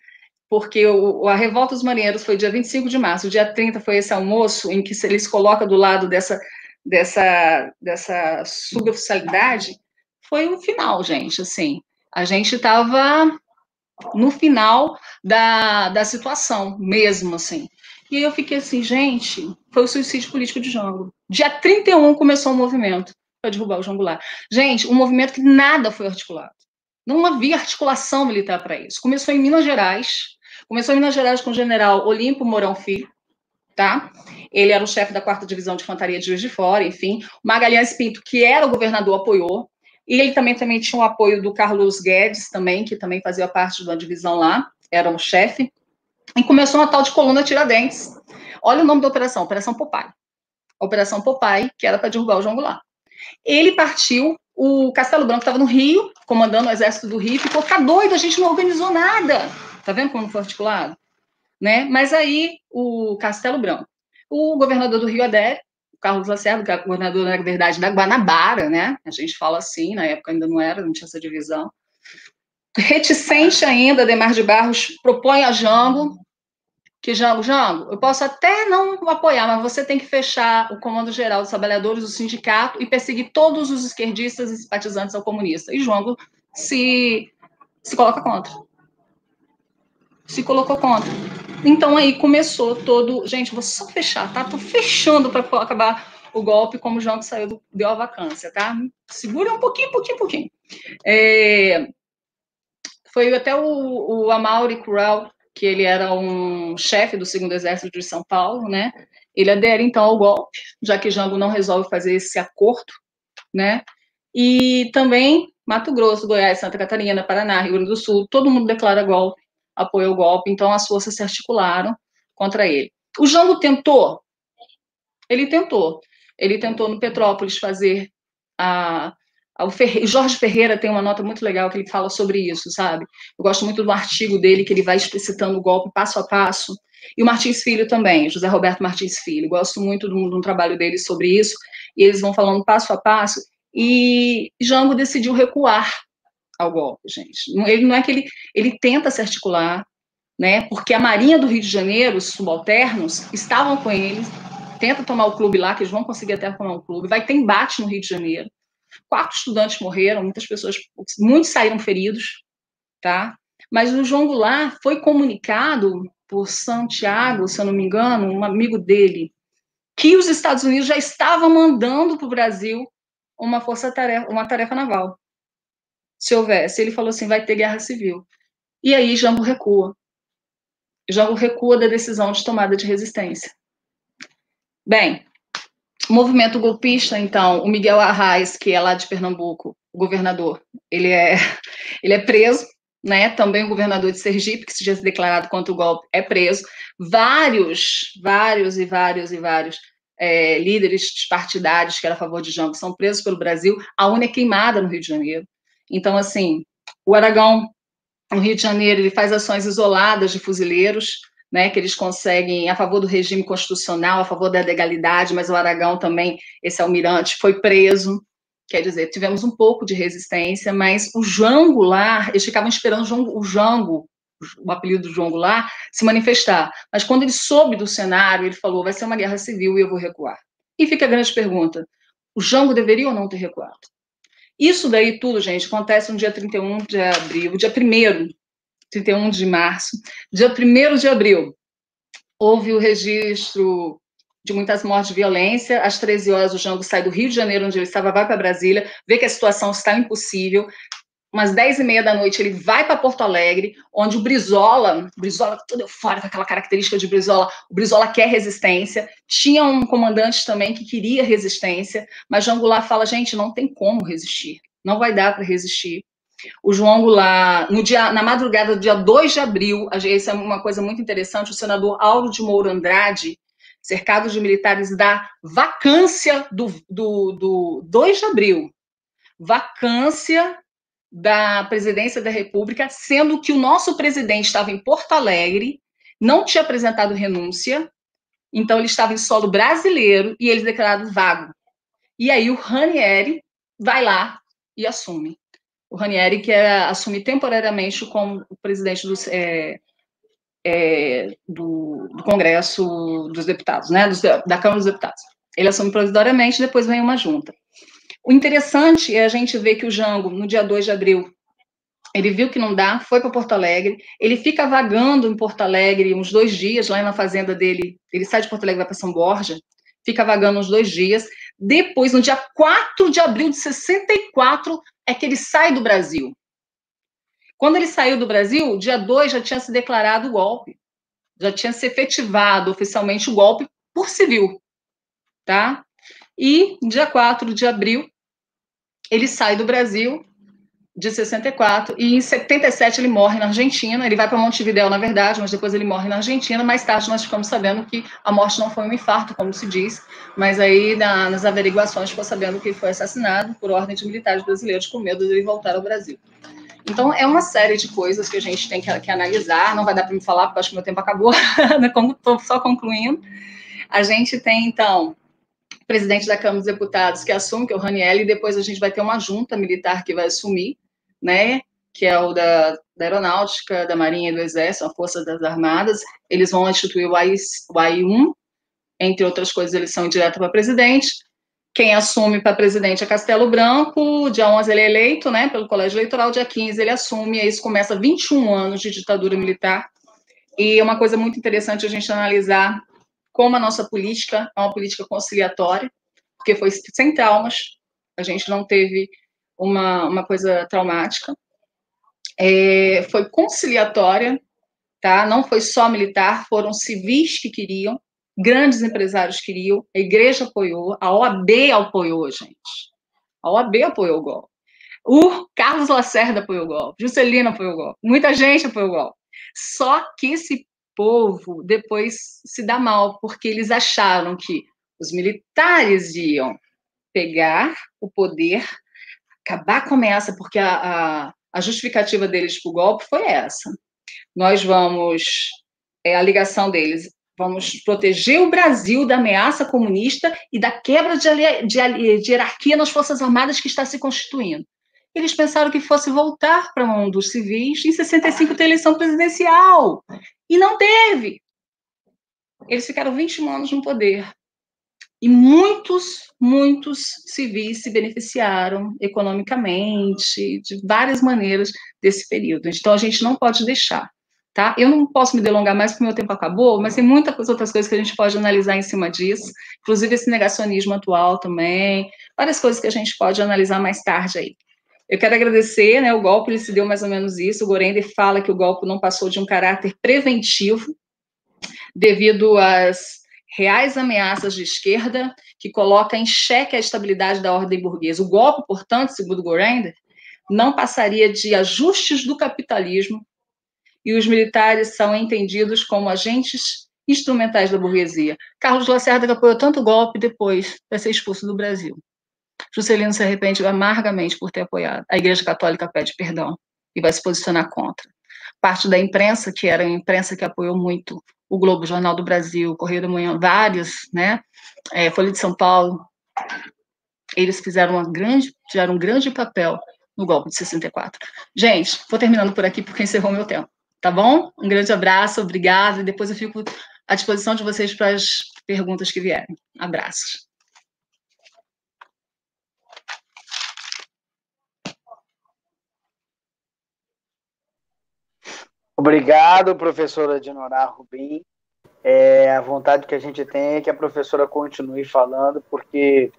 porque a Revolta dos Marinheiros foi dia 25 de março, o dia 30 foi esse almoço em que eles colocam do lado dessa suboficialidade, foi o final, gente, assim, a gente estava no final da situação mesmo, assim, e aí eu fiquei assim, gente, foi o suicídio político de Jango. Dia 31 começou o movimento para derrubar o João Goulart. Gente, um movimento que nada foi articulado. Não havia articulação militar para isso. Começou em Minas Gerais com o general Olímpio Mourão Filho, tá? Ele era o chefe da 4ª Divisão de Infantaria de Juiz de Fora, enfim. O Magalhães Pinto, que era o governador, apoiou. E ele também tinha o apoio do Carlos Guedes, também, que também fazia parte da divisão lá, era um chefe. E começou uma tal de Coluna Tiradentes. Olha o nome da operação, Operação Popeye. Operação Popeye, que era para derrubar o João Goulart. Ele partiu, o Castelo Branco estava no Rio, comandando o exército do Rio, ficou, tá doido, a gente não organizou nada. Tá vendo como não foi articulado? Né? Mas aí, o Castelo Branco, o governador do Rio adere, o Carlos Lacerda, governador, na verdade, da Guanabara, né? A gente fala assim, na época ainda não tinha essa divisão. Reticente ainda, Adhemar de Barros propõe a Jango, que Jango, eu posso até não apoiar, mas você tem que fechar o Comando Geral dos Trabalhadores, o sindicato, e perseguir todos os esquerdistas e simpatizantes ao comunista. E Jango se coloca contra. Se colocou contra. Então, aí começou todo... Gente, vou só fechar, tá? Tô fechando para acabar o golpe, como o Jango saiu, deu a vacância, tá? Segura um pouquinho. Foi até o Amaury Curral, que ele era um chefe do 2º Exército de São Paulo, né? Ele adere, então, ao golpe, já que Jango não resolve fazer esse acordo, né? E também Mato Grosso, Goiás, Santa Catarina, Paraná, Rio Grande do Sul, todo mundo declara golpe, apoia o golpe, então as forças se articularam contra ele. O Jango tentou? Ele tentou. Ele tentou no Petrópolis fazer o Jorge Ferreira tem uma nota muito legal que ele fala sobre isso, sabe? Eu gosto muito do artigo dele, que ele vai explicitando o golpe passo a passo. E o Martins Filho também, José Roberto Martins Filho. Gosto muito do trabalho dele sobre isso. E eles vão falando passo a passo. E Jango decidiu recuar ao golpe, gente. Ele não é que ele tenta se articular, né? Porque a Marinha do Rio de Janeiro, os subalternos, estavam com ele, tenta tomar o clube lá, que eles vão conseguir até tomar o clube, vai ter embate no Rio de Janeiro. 4 estudantes morreram, muitos saíram feridos, tá? Mas o João Goulart foi comunicado por Santiago, se eu não me engano, um amigo dele, que os Estados Unidos já estavam mandando para o Brasil uma tarefa naval. Se houvesse, ele falou assim, vai ter guerra civil. E aí Jango recua. Jango recua da decisão de tomada de resistência. Bem, o movimento golpista, então, o Miguel Arraes, que é lá de Pernambuco, o governador, ele é preso, né? Também o governador de Sergipe, que se tinha declarado contra o golpe, é preso. Vários líderes partidários que eram a favor de Jango são presos pelo Brasil. A UNE é queimada no Rio de Janeiro. Então, assim, o Aragão, no Rio de Janeiro, ele faz ações isoladas de fuzileiros, né, que eles conseguem a favor do regime constitucional, a favor da legalidade, mas o Aragão também, esse almirante, foi preso. Quer dizer, tivemos um pouco de resistência, mas o Jango lá, eles ficavam esperando o Jango, o apelido do Jango lá, se manifestar. Mas quando ele soube do cenário, ele falou, vai ser uma guerra civil e eu vou recuar. E fica a grande pergunta, o Jango deveria ou não ter recuado? Isso daí tudo, gente, acontece no dia 31 de abril, dia 1º, 31 de março, dia 1º de abril, houve o registro de muitas mortes de violência. Às 13 horas, o Jango sai do Rio de Janeiro, onde ele estava, vai para Brasília, vê que a situação está impossível. Umas 10h30 da noite, ele vai para Porto Alegre, onde o Brizola todo eufórico, aquela característica de Brizola, o Brizola quer resistência. Tinha um comandante também que queria resistência, mas Jango lá fala, gente, não tem como resistir, não vai dar para resistir. O João Goulart, na madrugada do dia 2 de abril, isso é uma coisa muito interessante, o senador Auro de Moura Andrade, cercado de militares da vacância do 2 de abril, vacância da presidência da República, sendo que o nosso presidente estava em Porto Alegre, não tinha apresentado renúncia, então ele estava em solo brasileiro e ele declarado vago. E aí o Ranieri vai lá e assume. O Ranieri, que assume temporariamente como o presidente do Congresso dos Deputados, né, da Câmara dos Deputados. Ele assume provisoriamente, depois vem uma junta. O interessante é a gente ver que o Jango, no dia 2 de abril, ele viu que não dá, foi para Porto Alegre, ele fica vagando em Porto Alegre uns 2 dias, lá na fazenda dele, ele sai de Porto Alegre e vai para São Borja, fica vagando uns 2 dias, depois, no dia 4 de abril de 64, é que ele sai do Brasil. Quando ele saiu do Brasil, dia 2 já tinha se declarado o golpe, já tinha se efetivado oficialmente o golpe por civil, tá? E, dia 4 de abril, ele sai do Brasil, de 64, e em 77 ele morre na Argentina, ele vai para Montevidéu, na verdade, mas depois ele morre na Argentina. Mais tarde nós ficamos sabendo que a morte não foi um infarto, como se diz, mas aí nas averiguações ficou sabendo que ele foi assassinado por ordem de militares brasileiros com medo de ele voltar ao Brasil. Então, é uma série de coisas que a gente tem que analisar, não vai dar para me falar, porque eu acho que meu tempo acabou, estou só concluindo. A gente tem, então, o presidente da Câmara dos Deputados que assume, que é o Ranieri, e depois a gente vai ter uma junta militar que vai assumir, né, que é o da Aeronáutica, da Marinha e do Exército, a Força das Armadas. Eles vão instituir o AI-1, entre outras coisas, eleição direta para presidente. Quem assume para presidente é Castelo Branco, dia 11 ele é eleito, né, pelo Colégio Eleitoral, dia 15 ele assume, e aí isso começa 21 anos de ditadura militar. E é uma coisa muito interessante a gente analisar como a nossa política é uma política conciliatória, porque foi sem traumas, a gente não teve uma coisa traumática, foi conciliatória, tá? Não foi só militar, foram civis que queriam, grandes empresários queriam, a igreja apoiou, a OAB apoiou, gente. A OAB apoiou o golpe. O Carlos Lacerda apoiou o golpe, Juscelino apoiou o golpe, muita gente apoiou o golpe. Só que esse povo depois se dá mal, porque eles acharam que os militares iam pegar o poder, acabar com a ameaça, porque a justificativa deles para o golpe foi essa. Nós vamos, a ligação deles, vamos proteger o Brasil da ameaça comunista e da quebra de hierarquia nas Forças Armadas que está se constituindo. Eles pensaram que fosse voltar para a mão dos civis, em 65 ter eleição presidencial, e não teve. Eles ficaram 21 anos no poder. E muitos civis se beneficiaram economicamente, de várias maneiras, desse período. Então, a gente não pode deixar, tá? Eu não posso me delongar mais porque o meu tempo acabou, mas tem muitas outras coisas que a gente pode analisar em cima disso, inclusive esse negacionismo atual também, várias coisas que a gente pode analisar mais tarde aí. Eu quero agradecer, né, o golpe ele se deu mais ou menos isso, o Gorender fala que o golpe não passou de um caráter preventivo, devido às reais ameaças de esquerda, que coloca em xeque a estabilidade da ordem burguesa. O golpe, portanto, segundo Gorender, não passaria de ajustes do capitalismo, e os militares são entendidos como agentes instrumentais da burguesia. Carlos Lacerda, que apoiou tanto o golpe, depois vai ser expulso do Brasil. Juscelino se arrepende amargamente por ter apoiado. A Igreja Católica pede perdão e vai se posicionar contra. Parte da imprensa, que era a imprensa que apoiou muito o Globo, Jornal do Brasil, Correio da Manhã, vários, né? Folha de São Paulo, eles fizeram um grande papel no golpe de 64. Gente, vou terminando por aqui porque encerrou meu tempo, tá bom? Um grande abraço, obrigada, e depois eu fico à disposição de vocês para as perguntas que vierem. Abraços. Obrigado, professora Dinorá Rubim. A vontade que a gente tem é que a professora continue falando, porque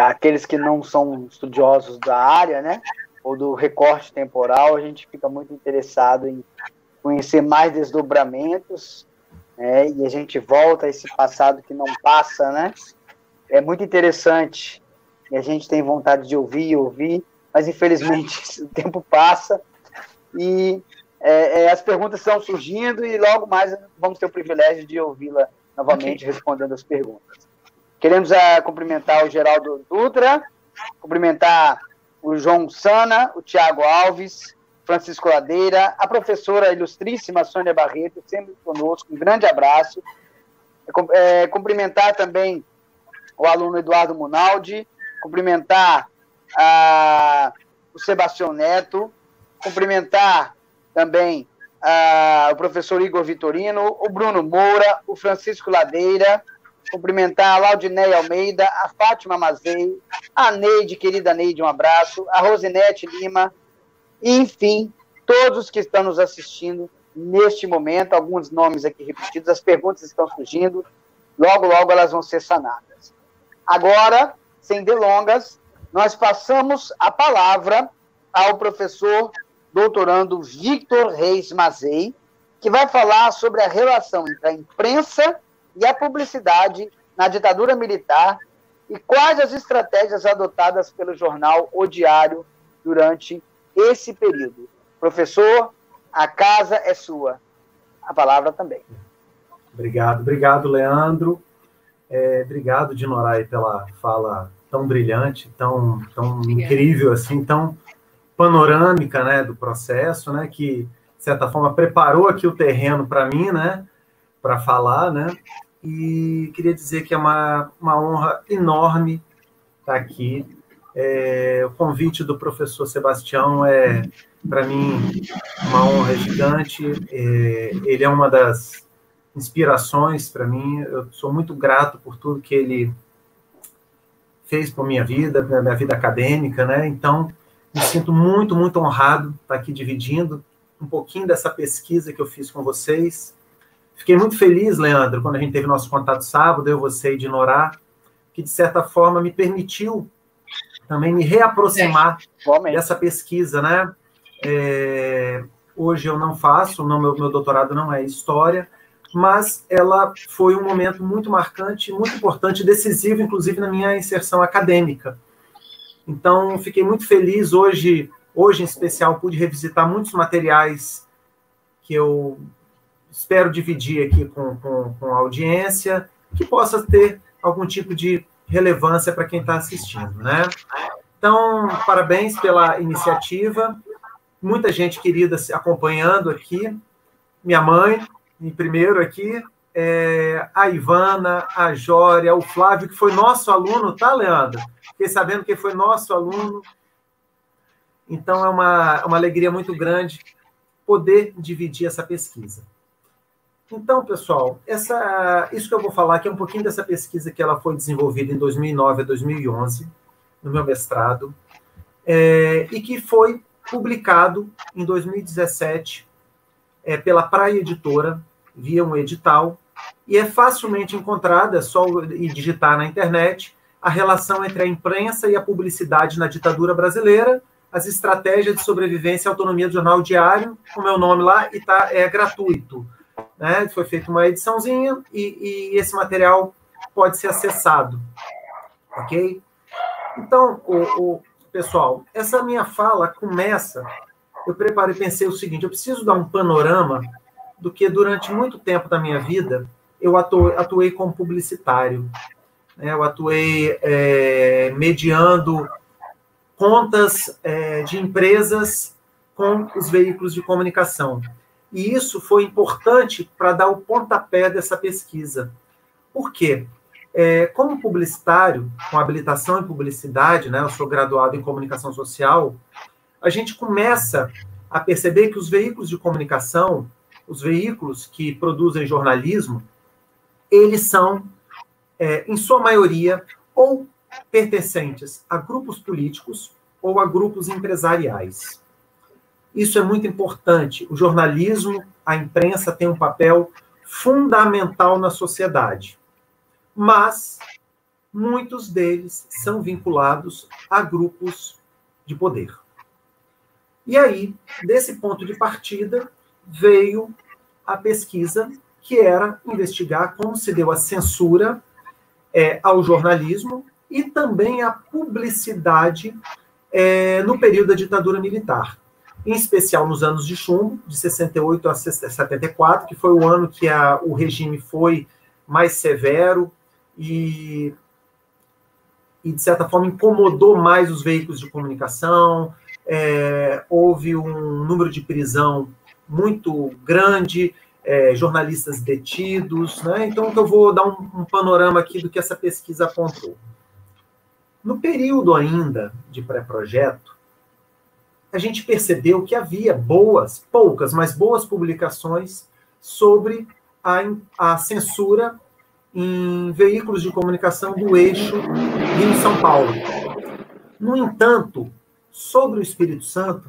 aqueles que não são estudiosos da área, né, ou do recorte temporal, a gente fica muito interessado em conhecer mais desdobramentos, né, e a gente volta a esse passado que não passa, né? É muito interessante, e a gente tem vontade de ouvir, mas infelizmente o tempo passa, e as perguntas estão surgindo e logo mais vamos ter o privilégio de ouvi-la novamente respondendo as perguntas. Queremos cumprimentar o Geraldo Dutra, cumprimentar o João Sana, o Tiago Alves, Francisco Ladeira, a professora ilustríssima Sônia Barreto, sempre conosco, um grande abraço. Cumprimentar também o aluno Eduardo Munaldi, cumprimentar o Sebastião Neto, cumprimentar também o professor Igor Vitorino, o Bruno Moura, o Francisco Ladeira, cumprimentar a Laudinéia Almeida, a Fátima Mazei, a Neide, querida Neide, um abraço, a Rosinete Lima, e, enfim, todos que estão nos assistindo neste momento, alguns nomes aqui repetidos, as perguntas estão surgindo, logo, logo elas vão ser sanadas. Agora, sem delongas, nós passamos a palavra ao professor doutorando Victor Reis Mazei, que vai falar sobre a relação entre a imprensa e a publicidade na ditadura militar e quais as estratégias adotadas pelo jornal O Diário durante esse período. Professor, a casa é sua. A palavra também. Obrigado, Leandro. Obrigado, Dinorá, pela fala tão brilhante, tão incrível, assim, tão panorâmica, né, do processo, né, que, de certa forma, preparou aqui o terreno para mim, né, para falar, né, e queria dizer que é uma honra enorme estar aqui. O convite do professor Sebastião é, para mim, uma honra gigante. Ele é uma das inspirações para mim. Eu sou muito grato por tudo que ele fez por minha vida acadêmica, né? Então, me sinto muito, muito honrado estar aqui dividindo um pouquinho dessa pesquisa que eu fiz com vocês. Fiquei muito feliz, Leandro, quando a gente teve nosso contato sábado, eu, você e Dinorá, que, de certa forma, me permitiu também me reaproximar dessa pesquisa, né? Hoje eu não faço, meu doutorado não é História, mas ela foi um momento muito marcante, muito importante, decisivo, inclusive, na minha inserção acadêmica. Então, fiquei muito feliz. Hoje em especial, pude revisitar muitos materiais que eu espero dividir aqui com a audiência, que possa ter algum tipo de relevância para quem está assistindo, né? Então, parabéns pela iniciativa. Muita gente querida acompanhando aqui. Minha mãe, em primeiro aqui, a Ivana, a Jória, o Flávio, que foi nosso aluno, tá, Leandro? Fiquei sabendo que foi nosso aluno. Então, é uma alegria muito grande poder dividir essa pesquisa. Então, pessoal, isso que eu vou falar aqui é um pouquinho dessa pesquisa que ela foi desenvolvida em 2009 a 2011, no meu mestrado, e que foi publicado em 2017 pela Praia Editora, via um edital, e é facilmente encontrada, é só ir digitar na internet, a relação entre a imprensa e a publicidade na ditadura brasileira, as estratégias de sobrevivência e autonomia do jornal diário, o meu nome lá, e é gratuito. Né? Foi feita uma ediçãozinha e esse material pode ser acessado. Ok? Então, pessoal, essa minha fala começa... Eu preparei e pensei o seguinte, eu preciso dar um panorama do que durante muito tempo da minha vida eu atuei como publicitário. Eu atuei mediando contas de empresas com os veículos de comunicação. E isso foi importante para dar o pontapé dessa pesquisa. Por quê? Como publicitário, com habilitação em publicidade, né, eu sou graduado em comunicação social, a gente começa a perceber que os veículos de comunicação, os veículos que produzem jornalismo, eles são, em sua maioria, ou pertencentes a grupos políticos ou a grupos empresariais. Isso é muito importante. O jornalismo, a imprensa tem um papel fundamental na sociedade, mas muitos deles são vinculados a grupos de poder. E aí, desse ponto de partida, veio a pesquisa que era investigar como se deu a censura ao jornalismo e também à publicidade no período da ditadura militar, em especial nos anos de chumbo, de 68 a 74, que foi o ano que o regime foi mais severo e, de certa forma, incomodou mais os veículos de comunicação, houve um número de prisão muito grande, jornalistas detidos, né? Então, eu vou dar um panorama aqui do que essa pesquisa apontou. No período ainda de pré-projeto, a gente percebeu que havia poucas, mas boas publicações sobre a censura em veículos de comunicação do eixo Rio-São Paulo. No entanto, sobre o Espírito Santo,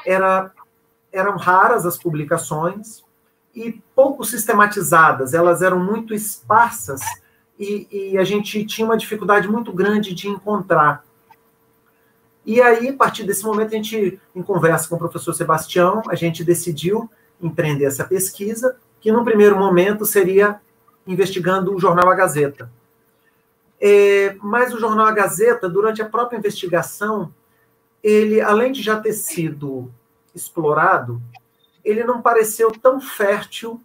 eram raras as publicações e pouco sistematizadas, elas eram muito esparsas e a gente tinha uma dificuldade muito grande de encontrar. E aí, a partir desse momento, a gente, em conversa com o professor Sebastião, a gente decidiu empreender essa pesquisa, que no primeiro momento seria investigando o jornal A Gazeta. Mas o jornal A Gazeta, durante a própria investigação, ele, além de já ter sido explorado, ele não pareceu tão fértil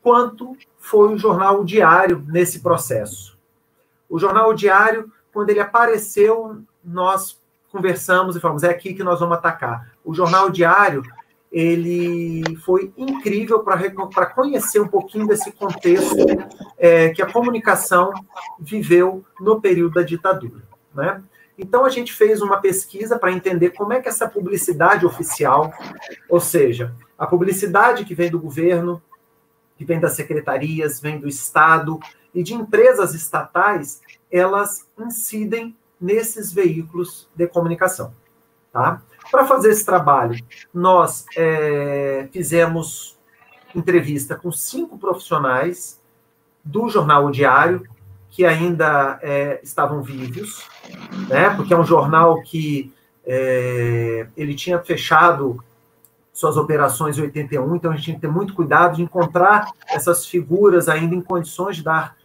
quanto foi o jornal O Diário nesse processo. O jornal O Diário, quando ele apareceu, nós conversamos e falamos, é aqui que nós vamos atacar. O jornal O Diário, ele foi incrível para conhecer um pouquinho desse contexto que a comunicação viveu no período da ditadura, né? Então, a gente fez uma pesquisa para entender como é que essa publicidade oficial, ou seja, a publicidade que vem do governo, que vem das secretarias, vem do Estado e de empresas estatais, elas incidem nesses veículos de comunicação. Tá? Para fazer esse trabalho, nós fizemos entrevista com 5 profissionais do jornal O Diário, que ainda estavam vivos, né? Porque é um jornal que ele tinha fechado suas operações em 81, então a gente tinha que ter muito cuidado de encontrar essas figuras ainda em condições de dar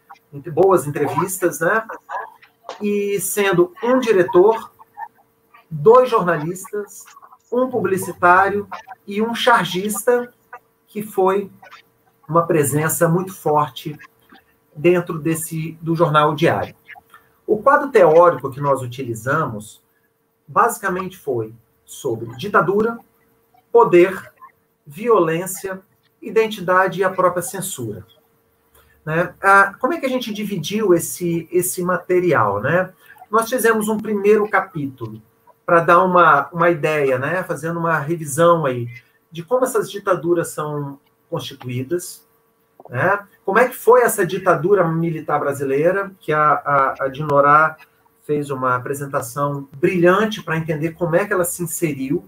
boas entrevistas, né? E sendo um diretor, 2 jornalistas, um publicitário e um chargista, que foi uma presença muito forte dentro do jornal Diário. O quadro teórico que nós utilizamos, basicamente foi sobre ditadura, poder, violência, identidade e a própria censura. Né? Como é que a gente dividiu esse material? Né? Nós fizemos um primeiro capítulo para dar uma ideia, né? Fazendo uma revisão aí de como essas ditaduras são constituídas, né? Como é que foi essa ditadura militar brasileira, que a Dinorá fez uma apresentação brilhante para entender como é que ela se inseriu.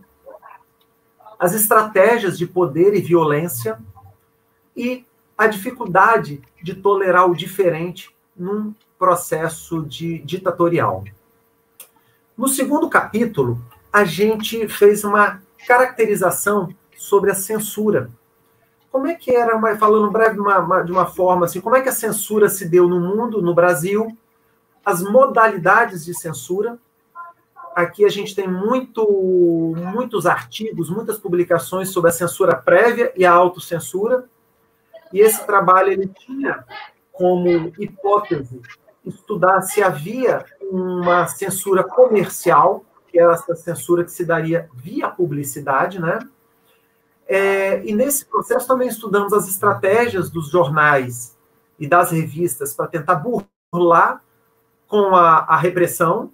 as estratégias de poder e violência e a dificuldade de tolerar o diferente num processo ditatorial. No segundo capítulo, a gente fez uma caracterização sobre a censura. Como é que era, falando breve de uma forma assim, como é que a censura se deu no mundo, no Brasil, as modalidades de censura. Aqui a gente tem muitos artigos, muitas publicações sobre a censura prévia e a autocensura, e esse trabalho ele tinha como hipótese estudar se havia uma censura comercial, que era essa censura que se daria via publicidade, né? E nesse processo também estudamos as estratégias dos jornais e das revistas para tentar burlar com a repressão,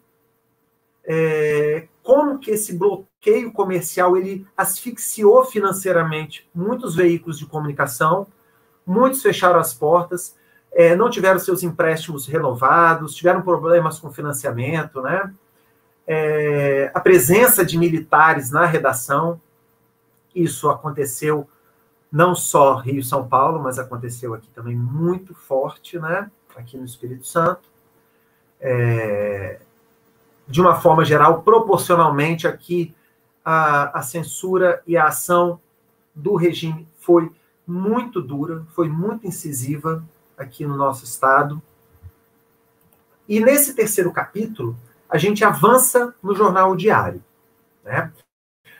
como que esse bloqueio comercial ele asfixiou financeiramente muitos veículos de comunicação, muitos fecharam as portas, não tiveram seus empréstimos renovados, tiveram problemas com financiamento, né? A presença de militares na redação, isso aconteceu não só Rio e São Paulo, mas aconteceu aqui também muito forte, né? Aqui no Espírito Santo. De uma forma geral, proporcionalmente aqui, a censura e a ação do regime foi muito dura, foi muito incisiva aqui no nosso estado. E nesse terceiro capítulo, a gente avança no Jornal O Diário, né?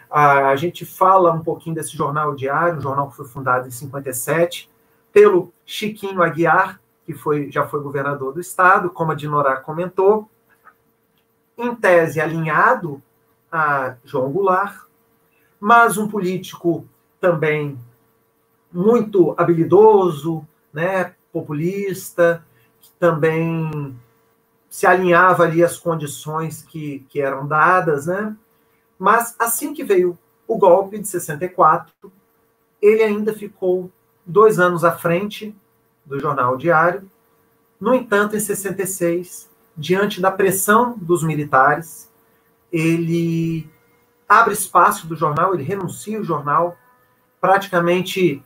A gente fala um pouquinho desse Jornal O Diário, um jornal que foi fundado em 57, pelo Chiquinho Aguiar, que já foi governador do estado, como a Dinorá comentou, em tese alinhado a João Goulart, mas um político também muito habilidoso, né, populista, que também se alinhava ali às condições que eram dadas, né? Mas assim que veio o golpe de 64, ele ainda ficou 2 anos à frente do Jornal O Diário. No entanto, em 66, diante da pressão dos militares, ele abre espaço do jornal, ele renuncia o jornal, praticamente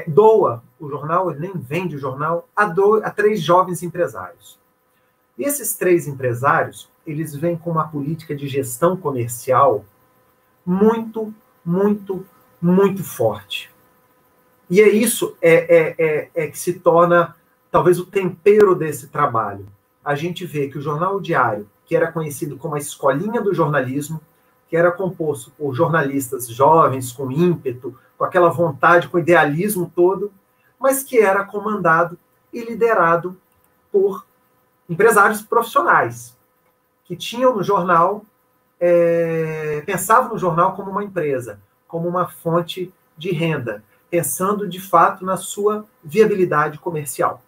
doa o jornal, ele nem vende o jornal, a 3 jovens empresários. E esses 3 empresários, eles vêm com uma política de gestão comercial muito, muito, muito forte. E isso que se torna, talvez, o tempero desse trabalho. A gente vê que o Jornal O Diário, que era conhecido como a escolinha do jornalismo, que era composto por jornalistas jovens, com ímpeto, com aquela vontade, com idealismo todo, mas que era comandado e liderado por empresários profissionais, que tinham no jornal, pensavam no jornal como uma empresa, como uma fonte de renda, pensando, de fato, na sua viabilidade comercial.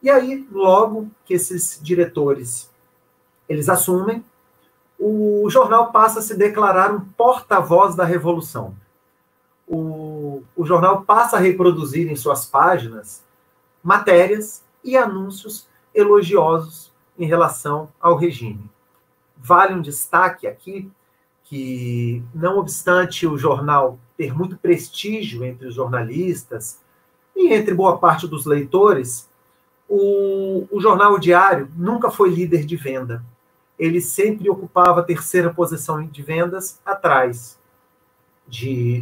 E aí, logo que esses diretores eles assumem, o jornal passa a se declarar um porta-voz da revolução. O jornal passa a reproduzir em suas páginas matérias e anúncios elogiosos em relação ao regime. Vale um destaque aqui que, não obstante o jornal ter muito prestígio entre os jornalistas e entre boa parte dos leitores, o Jornal O Diário nunca foi líder de venda. Ele sempre ocupava a 3ª posição de vendas, atrás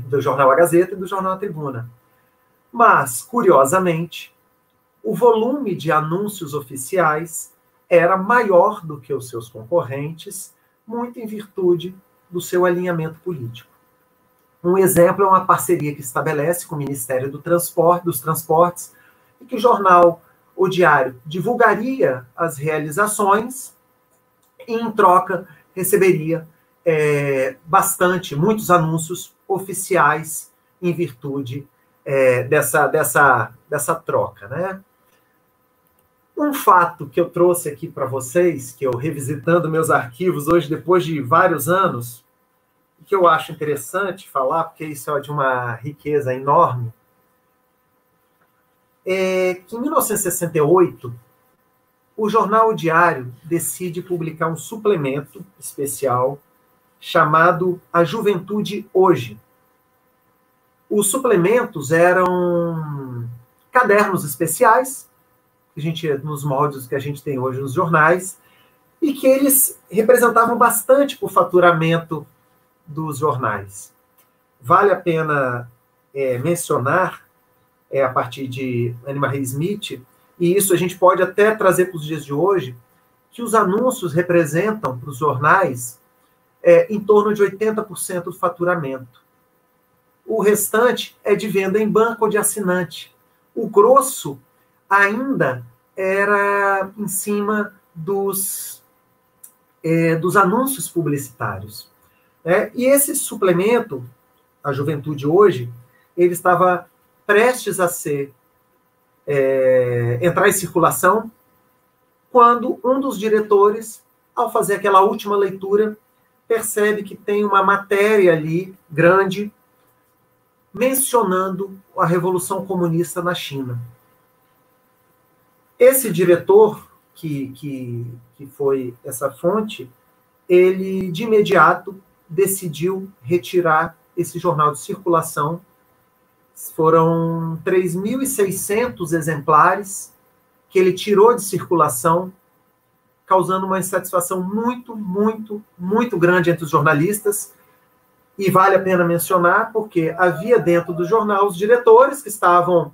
do Jornal A Gazeta e do Jornal A Tribuna. Mas, curiosamente, o volume de anúncios oficiais era maior do que os seus concorrentes, muito em virtude do seu alinhamento político. Um exemplo é uma parceria que estabelece com o Ministério dos Transportes, e que o Jornal O Diário divulgaria as realizações e, em troca, receberia muitos anúncios oficiais em virtude dessa troca, né? Um fato que eu trouxe aqui para vocês, que eu revisitando meus arquivos hoje, depois de vários anos, que eu acho interessante falar, porque isso é de uma riqueza enorme, que em 1968, o Jornal O Diário decide publicar um suplemento especial chamado A Juventude Hoje. Os suplementos eram cadernos especiais, que a gente, nos moldes que a gente tem hoje nos jornais, e que eles representavam bastante para o faturamento dos jornais. Vale a pena mencionar, a partir de Annie Marie Smith, e isso a gente pode até trazer para os dias de hoje, que os anúncios representam para os jornais em torno de 80% do faturamento. O restante é de venda em banco ou de assinante. O grosso ainda era em cima dos anúncios publicitários. E esse suplemento, A Juventude Hoje, ele estava prestes a entrar em circulação, quando um dos diretores, ao fazer aquela última leitura, percebe que tem uma matéria ali, grande, mencionando a Revolução Comunista na China. Esse diretor, que foi essa fonte, ele, de imediato, decidiu retirar esse jornal de circulação. Foram 3.600 exemplares que ele tirou de circulação, causando uma insatisfação muito, muito, muito grande entre os jornalistas. E vale a pena mencionar, porque havia dentro do jornal os diretores que estavam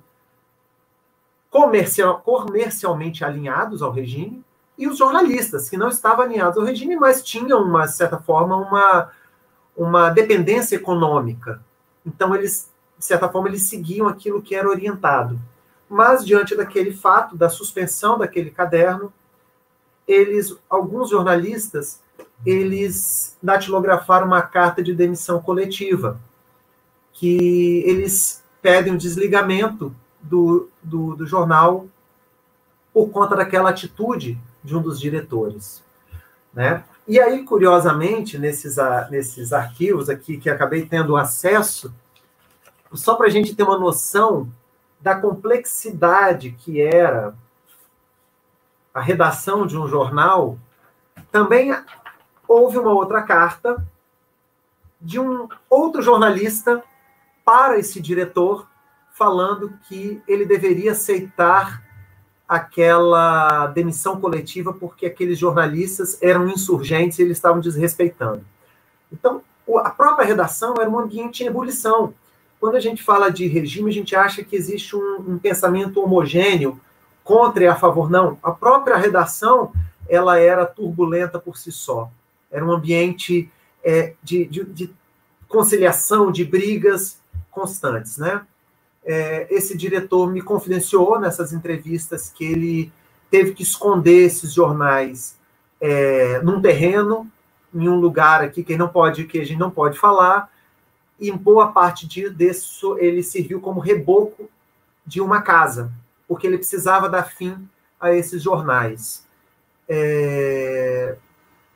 comercialmente alinhados ao regime, e os jornalistas que não estavam alinhados ao regime, mas tinham, uma certa forma, uma dependência econômica. Então, eles, de certa forma, eles seguiam aquilo que era orientado. Mas, diante daquele fato, da suspensão daquele caderno, alguns jornalistas, eles datilografaram uma carta de demissão coletiva, que eles pedem o desligamento do jornal por conta daquela atitude de um dos diretores, né? E aí, curiosamente, nesses arquivos aqui que acabei tendo acesso, só para a gente ter uma noção da complexidade que era a redação de um jornal, também houve uma outra carta de um outro jornalista para esse diretor, falando que ele deveria aceitar aquela demissão coletiva porque aqueles jornalistas eram insurgentes e eles estavam desrespeitando. Então, a própria redação era um ambiente em ebulição. Quando a gente fala de regime, a gente acha que existe um pensamento homogêneo contra e a favor. Não, a própria redação, ela era turbulenta por si só. Era um ambiente de conciliação, de brigas constantes, né? Esse diretor me confidenciou nessas entrevistas que ele teve que esconder esses jornais num terreno, em um lugar aqui que a gente não pode falar, e em boa parte disso ele serviu como reboco de uma casa, porque ele precisava dar fim a esses jornais.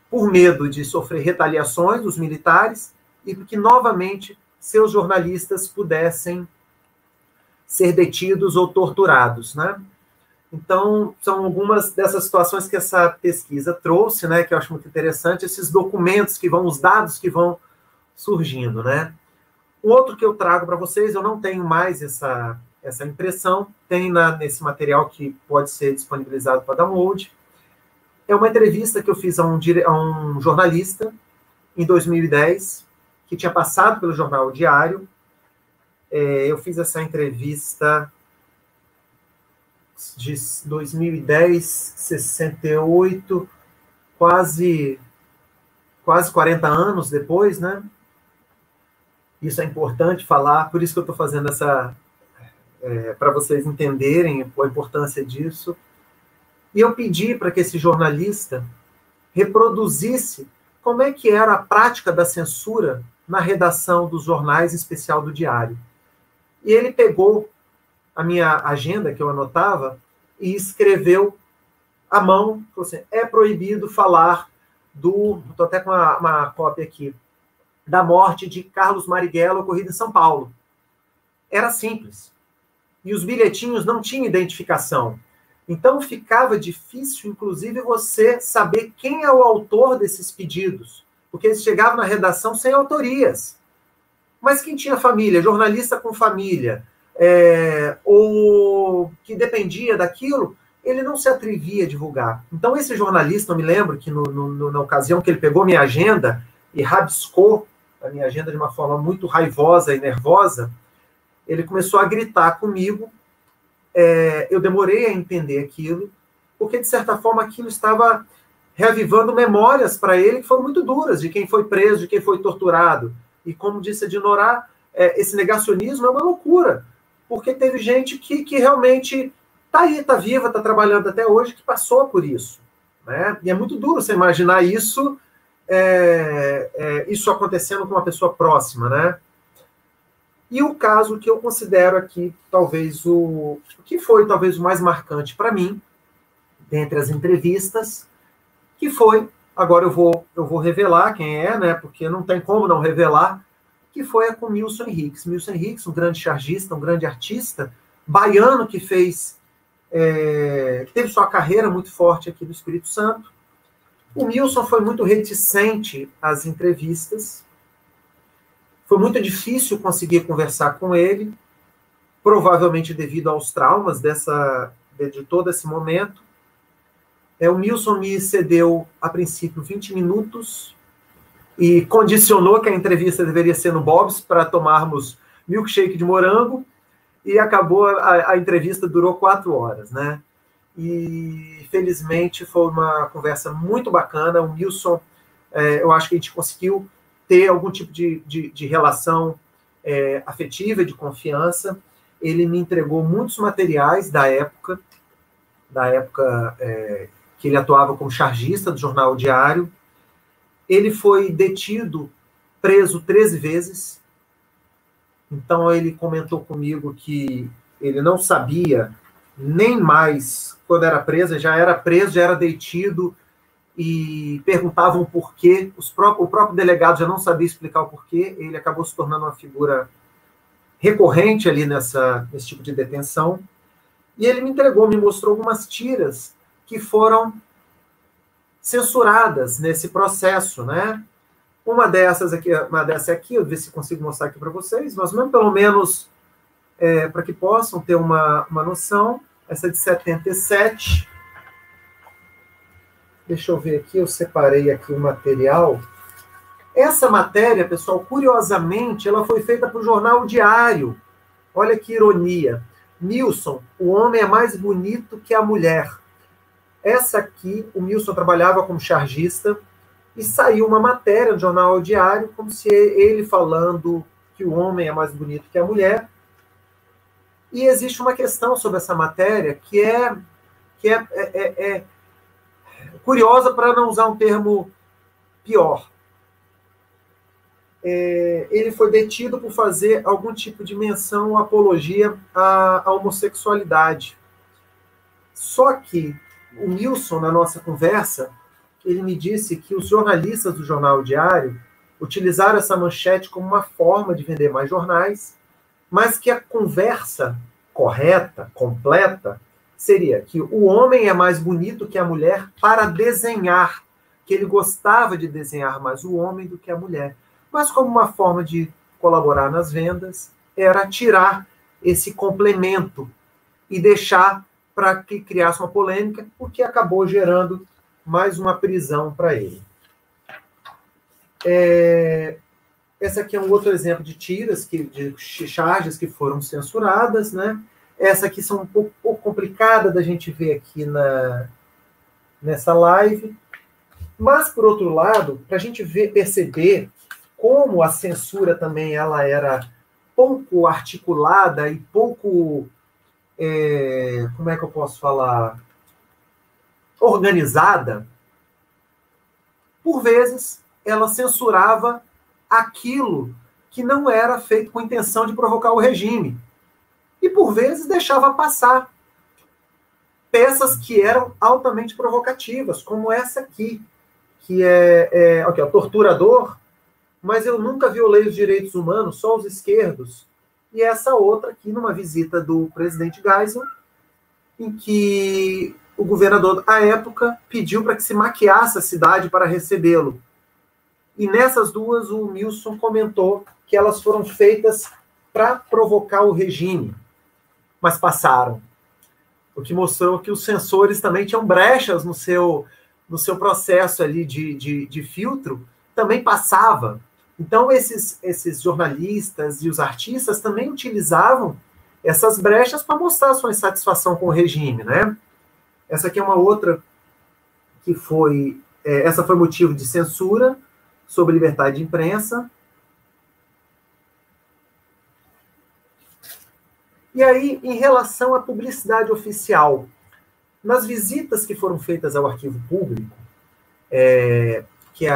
Por medo de sofrer retaliações dos militares e porque, novamente, seus jornalistas pudessem ser detidos ou torturados, né? Então, são algumas dessas situações que essa pesquisa trouxe, né, que eu acho muito interessante, esses documentos os dados que vão surgindo, né? O outro que eu trago para vocês, eu não tenho mais essa impressão, tem nesse material que pode ser disponibilizado para download. É uma entrevista que eu fiz a um jornalista em 2010, que tinha passado pelo Jornal Diário. Eu fiz essa entrevista de 2010, 68, quase 40 anos depois, né? Isso é importante falar, por isso que eu estou fazendo para vocês entenderem a importância disso. E eu pedi para que esse jornalista reproduzisse como é que era a prática da censura na redação dos jornais, em especial do Diário. E ele pegou a minha agenda, que eu anotava, e escreveu à mão, falou assim, é proibido falar estou até com uma cópia aqui, da morte de Carlos Marighella, ocorrida em São Paulo. Era simples. E os bilhetinhos não tinham identificação. Então, ficava difícil, inclusive, você saber quem é o autor desses pedidos. porque eles chegavam na redação sem autorias. Mas quem tinha família, jornalista com família, ou que dependia daquilo, ele não se atrevia a divulgar. Então, esse jornalista, eu me lembro que na ocasião que ele pegou minha agenda e rabiscou a minha agenda de uma forma muito raivosa e nervosa, ele começou a gritar comigo. Eu demorei a entender aquilo, porque, de certa forma, aquilo estava reavivando memórias para ele que foram muito duras, de quem foi preso, de quem foi torturado. E, como disse a Dinorah, esse negacionismo é uma loucura, porque teve gente que realmente está aí, está viva, está trabalhando até hoje, que passou por isso. Né? E é muito duro você imaginar isso, isso acontecendo com uma pessoa próxima, né? E o caso que eu considero aqui, talvez o que foi talvez o mais marcante para mim, dentre as entrevistas, que foi, agora eu vou revelar quem é, né? Porque não tem como não revelar, que foi a com Milson Henriques. Milson Henriques, um grande chargista, um grande artista, baiano que teve sua carreira muito forte aqui no Espírito Santo. O Milson foi muito reticente às entrevistas. Foi muito difícil conseguir conversar com ele, provavelmente devido aos traumas de todo esse momento. O Milson me cedeu, a princípio, 20 minutos e condicionou que a entrevista deveria ser no Bob's para tomarmos milkshake de morango, e acabou, a entrevista durou 4 horas, né? E, felizmente, foi uma conversa muito bacana. O Milson, eu acho que a gente conseguiu ter algum tipo de relação afetiva, de confiança. Ele me entregou muitos materiais da época que ele atuava como chargista do Jornal Diário. Ele foi detido, preso 13 vezes. Então, ele comentou comigo que ele não sabia nem mais quando era preso, já era detido, e perguntavam por quê. O próprio delegado já não sabia explicar o porquê. Ele acabou se tornando uma figura recorrente ali nesse tipo de detenção. E ele me mostrou algumas tiras que foram censuradas nesse processo, né? Uma dessa aqui, eu vou ver se consigo mostrar aqui para vocês, mas mesmo pelo menos para que possam ter uma noção. Essa é de 77. Deixa eu ver aqui, eu separei aqui o material. Essa matéria, pessoal, curiosamente, ela foi feita para o Jornal Diário. Olha que ironia. Milson, o homem é mais bonito que a mulher. Essa aqui, o Milson trabalhava como chargista, e saiu uma matéria no Jornal Diário, como se ele falando que o homem é mais bonito que a mulher. E existe uma questão sobre essa matéria que é curiosa, para não usar um termo pior. Ele foi detido por fazer algum tipo de menção ou apologia à homossexualidade. Só que o Milson, na nossa conversa, ele me disse que os jornalistas do Jornal Diário utilizaram essa manchete como uma forma de vender mais jornais, mas que a conversa correta, completa, seria que o homem é mais bonito que a mulher para desenhar, que ele gostava de desenhar mais o homem do que a mulher. Mas como uma forma de colaborar nas vendas, era tirar esse complemento e deixar para que criasse uma polêmica, o que acabou gerando mais uma prisão para ele. Esse aqui é um outro exemplo de tiras, de charges que foram censuradas, né? Essa aqui são um pouco complicada da gente ver aqui nessa live. Mas, por outro lado, para a gente perceber como a censura também ela era pouco articulada e pouco, como é que eu posso falar, organizada, por vezes ela censurava aquilo que não era feito com intenção de provocar o regime. E, por vezes, deixava passar peças que eram altamente provocativas, como essa aqui, que é o torturador, mas eu nunca violei os direitos humanos, só os esquerdos. E essa outra aqui, numa visita do presidente Geisel, em que o governador, à época, pediu para que se maquiasse a cidade para recebê-lo. E nessas duas, o Milson comentou que elas foram feitas para provocar o regime, mas passaram. O que mostrou que os sensores também tinham brechas no seu processo ali de filtro, também passava. Então, esses jornalistas e os artistas também utilizavam essas brechas para mostrar sua insatisfação com o regime, né? Essa aqui é uma outra que foi... essa foi motivo de censura sobre liberdade de imprensa. E aí, em relação à publicidade oficial, nas visitas que foram feitas ao arquivo público, que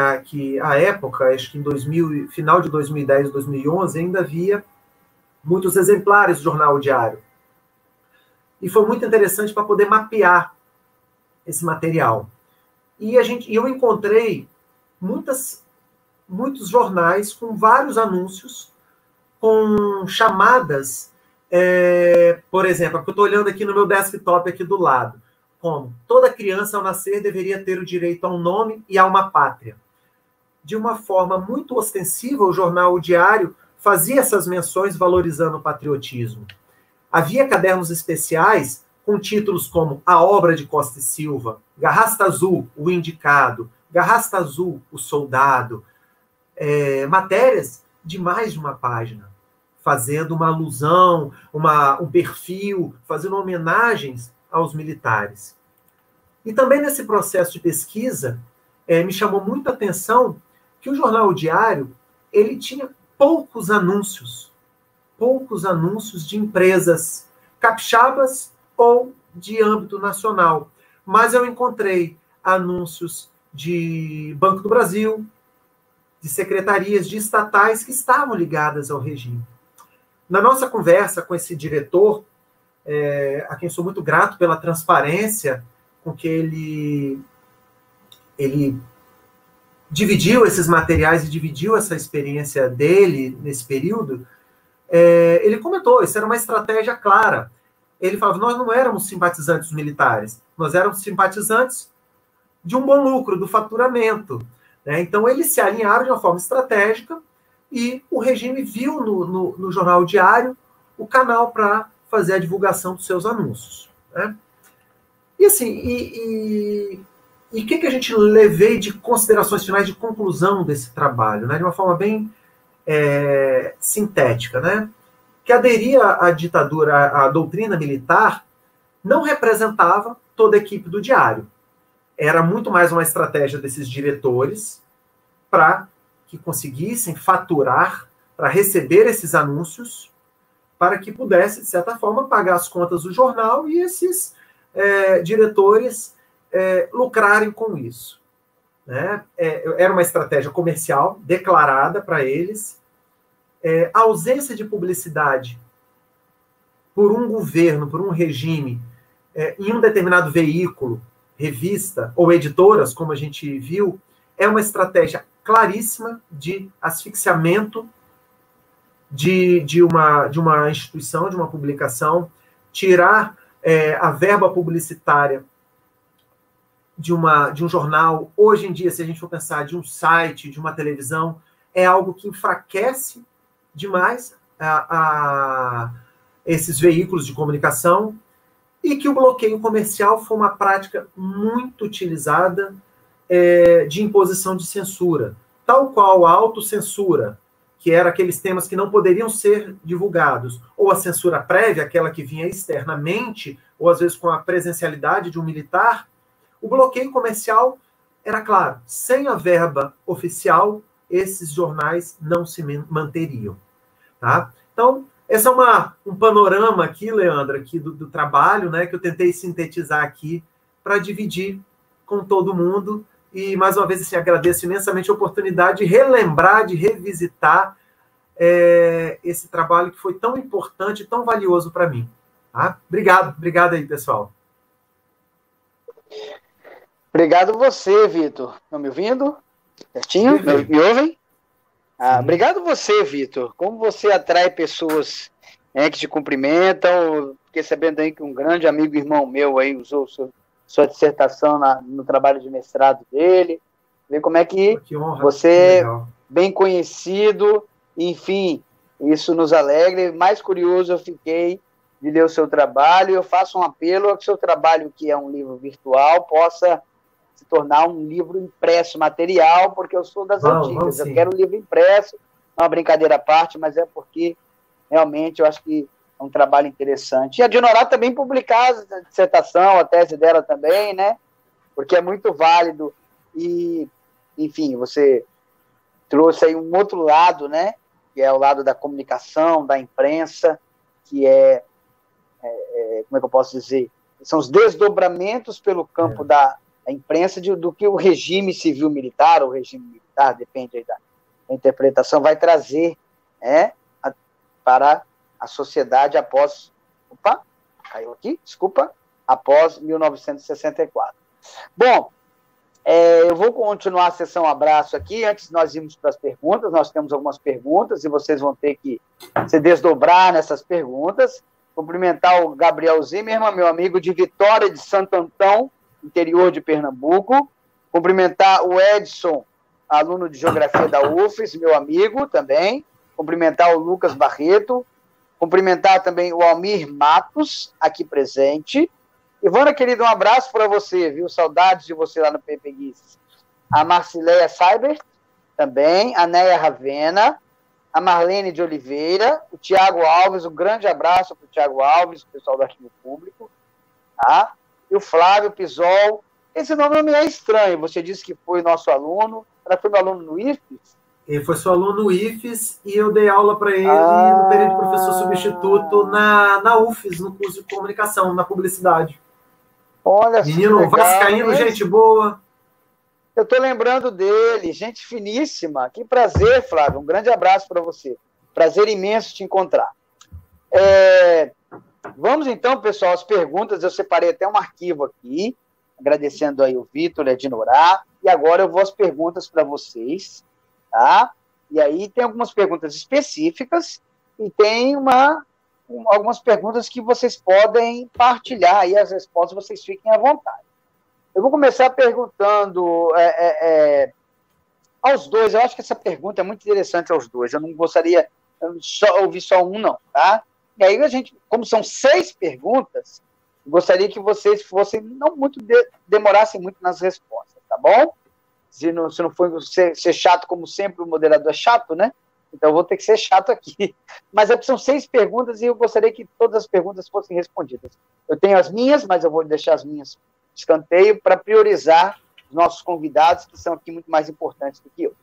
à época, acho que em final de 2010, 2011, ainda havia muitos exemplares do jornal diário. E foi muito interessante para poder mapear esse material. E eu encontrei muitos jornais com vários anúncios, com chamadas, por exemplo, eu estou olhando aqui no meu desktop aqui do lado, como toda criança ao nascer deveria ter o direito a um nome e a uma pátria. De uma forma muito ostensiva, o jornal Diário fazia essas menções valorizando o patriotismo. Havia cadernos especiais com títulos como A Obra de Costa e Silva, Garrasta Azul, o Indicado, Garrasta Azul, o Soldado, matérias de mais de uma página, fazendo uma alusão, um perfil, fazendo homenagens aos militares. E também nesse processo de pesquisa, me chamou muita atenção que o jornal Diário, ele tinha poucos anúncios de empresas capixabas ou de âmbito nacional. Mas eu encontrei anúncios de Banco do Brasil, de secretarias, de estatais que estavam ligadas ao regime. Na nossa conversa com esse diretor, a quem sou muito grato pela transparência com que ele dividiu esses materiais e dividiu essa experiência dele nesse período, ele comentou, isso era uma estratégia clara. Ele falava, nós não éramos simpatizantes militares, nós éramos simpatizantes de um bom lucro, do faturamento. Né? Então, eles se alinharam de uma forma estratégica e o regime viu no Jornal Diário o canal para fazer a divulgação dos seus anúncios. Né? E assim, o que a gente levei de considerações finais de conclusão desse trabalho, né? De uma forma bem sintética, né? Que aderir à ditadura, à doutrina militar, não representava toda a equipe do Diário. Era muito mais uma estratégia desses diretores para que conseguissem faturar, para receber esses anúncios, para que pudesse, de certa forma, pagar as contas do jornal e esses diretores lucrarem com isso. Né? Era uma estratégia comercial declarada para eles. A ausência de publicidade por um governo, por um regime, em um determinado veículo, revista ou editoras, como a gente viu, é uma estratégia claríssima de asfixiamento de uma instituição, de uma publicação, tirar a verba publicitária de um jornal. Hoje em dia, se a gente for pensar de um site, de uma televisão, é algo que enfraquece demais esses veículos de comunicação, e que o bloqueio comercial foi uma prática muito utilizada de imposição de censura, tal qual a autocensura, que era aqueles temas que não poderiam ser divulgados, ou a censura prévia, aquela que vinha externamente, ou às vezes com a presencialidade de um militar. O bloqueio comercial era claro, sem a verba oficial, esses jornais não se manteriam. Tá? Então, esse é um panorama aqui, Leandro, aqui do trabalho, né, que eu tentei sintetizar aqui para dividir com todo mundo. E, mais uma vez, assim, agradeço imensamente a oportunidade de relembrar, de revisitar esse trabalho que foi tão importante e tão valioso para mim. Tá? Obrigado aí, pessoal. Obrigado você, Vitor. Estão me ouvindo? Certinho? Me ouvem? Obrigado você, Vitor. Como você atrai pessoas que te cumprimentam. Fiquei sabendo aí que um grande amigo, irmão meu, aí usou sua dissertação no trabalho de mestrado dele. Vê como é que você, bem conhecido, enfim, isso nos alegra. Mais curioso eu fiquei de ler o seu trabalho. Eu faço um apelo a que o seu trabalho, que é um livro virtual, possa se tornar um livro impresso, material, porque eu sou das antigas. Eu quero um livro impresso, uma brincadeira à parte, mas é porque realmente eu acho que é um trabalho interessante. E a Dinorá também publicar a dissertação, a tese dela também, né? Porque é muito válido. E, enfim, você trouxe aí um outro lado, né? Que é o lado da comunicação, da imprensa, que como é que eu posso dizer? São os desdobramentos pelo campo da imprensa do que o regime civil-militar, ou regime militar, depende aí da interpretação, vai trazer para a sociedade após... Opa, caiu aqui, desculpa. Após 1964. Bom, eu vou continuar a sessão abraço aqui. Antes de nós irmos para as perguntas, nós temos algumas perguntas e vocês vão ter que se desdobrar nessas perguntas. Cumprimentar o Gabriel Zimmermann, meu amigo de Vitória de Santo Antão, interior de Pernambuco. Cumprimentar o Edson, aluno de Geografia da UFES, meu amigo também. Cumprimentar o Lucas Barreto. Cumprimentar também o Almir Matos, aqui presente. Ivana, querido, um abraço para você, viu? Saudades de você lá no Pepeguices. A Marcileia Cyber, também. A Neia Ravena. A Marlene de Oliveira. O Tiago Alves, um grande abraço para o Tiago Alves, o pessoal do Arquivo Público. Tá? E o Flávio Pisol. Esse nome não me é estranho. Você disse que foi nosso aluno. Ela foi meu aluno no IFES? Ele foi seu aluno no IFES e eu dei aula para ele no período de professor substituto na UFES, no curso de comunicação, na publicidade. Olha, menino vascaíno, gente boa. Eu estou lembrando dele, gente finíssima. Que prazer, Flávio. Um grande abraço para você. Prazer imenso te encontrar. Vamos então, pessoal, às perguntas. Eu separei até um arquivo aqui, agradecendo aí o Vitor e a Dinorá. E agora eu vou às perguntas para vocês, tá? E aí tem algumas perguntas específicas e tem algumas perguntas que vocês podem partilhar, e as respostas vocês fiquem à vontade. Eu vou começar perguntando aos dois. Eu acho que essa pergunta é muito interessante aos dois. Eu não gostaria de ouvir só um, não, tá? E aí a gente, como são 6 perguntas, eu gostaria que vocês fossem, não muito, demorassem muito nas respostas, tá bom? Se não for ser chato, como sempre, o moderador é chato, né? Então eu vou ter que ser chato aqui. Mas são 6 perguntas e eu gostaria que todas as perguntas fossem respondidas. Eu tenho as minhas, mas eu vou deixar as minhas de escanteio para priorizar os nossos convidados, que são aqui muito mais importantes do que eu.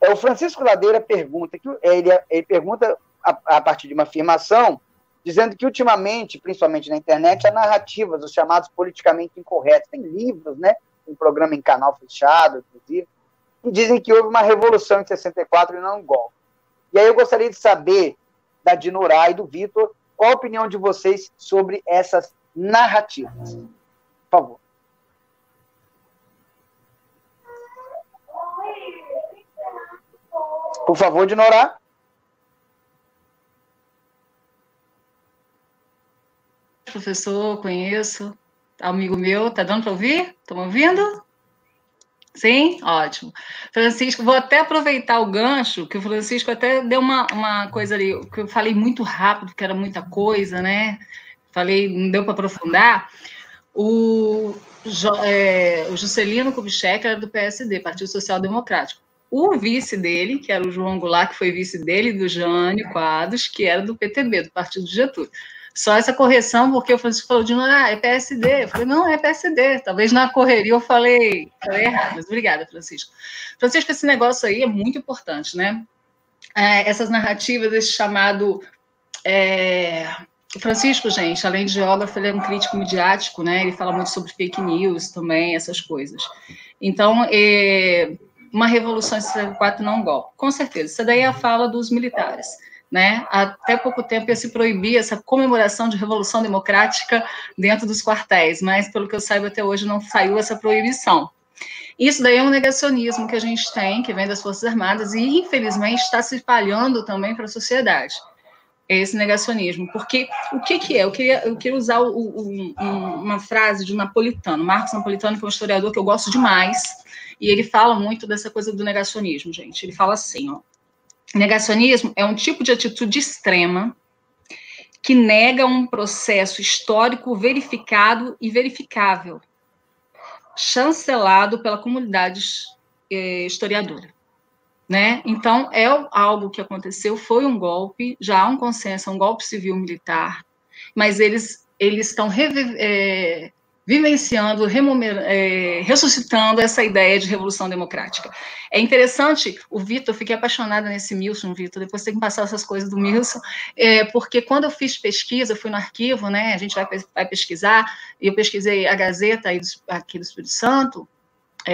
O Francisco Ladeira pergunta, ele pergunta a partir de uma afirmação, dizendo que ultimamente, principalmente na internet, há narrativas, os chamados politicamente incorretos. Tem livros, né? Um programa em canal fechado, inclusive, que dizem que houve uma revolução em 64 e não um golpe. E aí eu gostaria de saber, da Dinorá e do Vitor, qual a opinião de vocês sobre essas narrativas. Por favor. Por favor, Dinorá. Professor, conheço. Amigo meu, tá dando para ouvir? Estão me ouvindo? Sim? Ótimo. Francisco, vou até aproveitar o gancho, que o Francisco até deu uma coisa ali, que eu falei muito rápido, porque era muita coisa, né? Falei, não deu para aprofundar. O Juscelino Kubitschek era do PSD, Partido Social Democrático. O vice dele, que era o João Goulart, que foi vice dele, do Jânio Quadros, que era do PTB, do Partido de Getúlio. Só essa correção, porque o Francisco falou de é PSD. Eu falei, não, é PSD. Talvez na correria eu falei errado, mas obrigada, Francisco. Francisco, esse negócio aí é muito importante, né? Essas narrativas, esse chamado... O Francisco, gente, além de geógrafo, ele é um crítico midiático, né? Ele fala muito sobre fake news também, essas coisas. Então, uma revolução em 64 não golpe. Com certeza. Isso daí é a fala dos militares. Né? Até pouco tempo ia se proibir essa comemoração de Revolução Democrática dentro dos quartéis, mas, pelo que eu saiba, até hoje não saiu essa proibição. Isso daí é um negacionismo que a gente tem, que vem das Forças Armadas, e, infelizmente, está se espalhando também para a sociedade. é esse negacionismo. Porque o que é? Eu queria usar uma frase de Napolitano, Marcos Napolitano, que é um historiador que eu gosto demais, e ele fala muito dessa coisa do negacionismo, gente. Ele fala assim, ó, negacionismo é um tipo de atitude extrema que nega um processo histórico verificado e verificável, chancelado pela comunidade historiadora. Né? Então, é algo que aconteceu, foi um golpe, já há um consenso, um golpe civil-militar, mas eles estão vivenciando, ressuscitando essa ideia de revolução democrática. É interessante, o Vitor, eu fiquei apaixonada nesse Milson, Vitor, depois tem que passar essas coisas do Milson, porque quando eu fiz pesquisa, fui no arquivo, né, a gente vai pesquisar, e eu pesquisei a Gazeta aqui do Espírito Santo,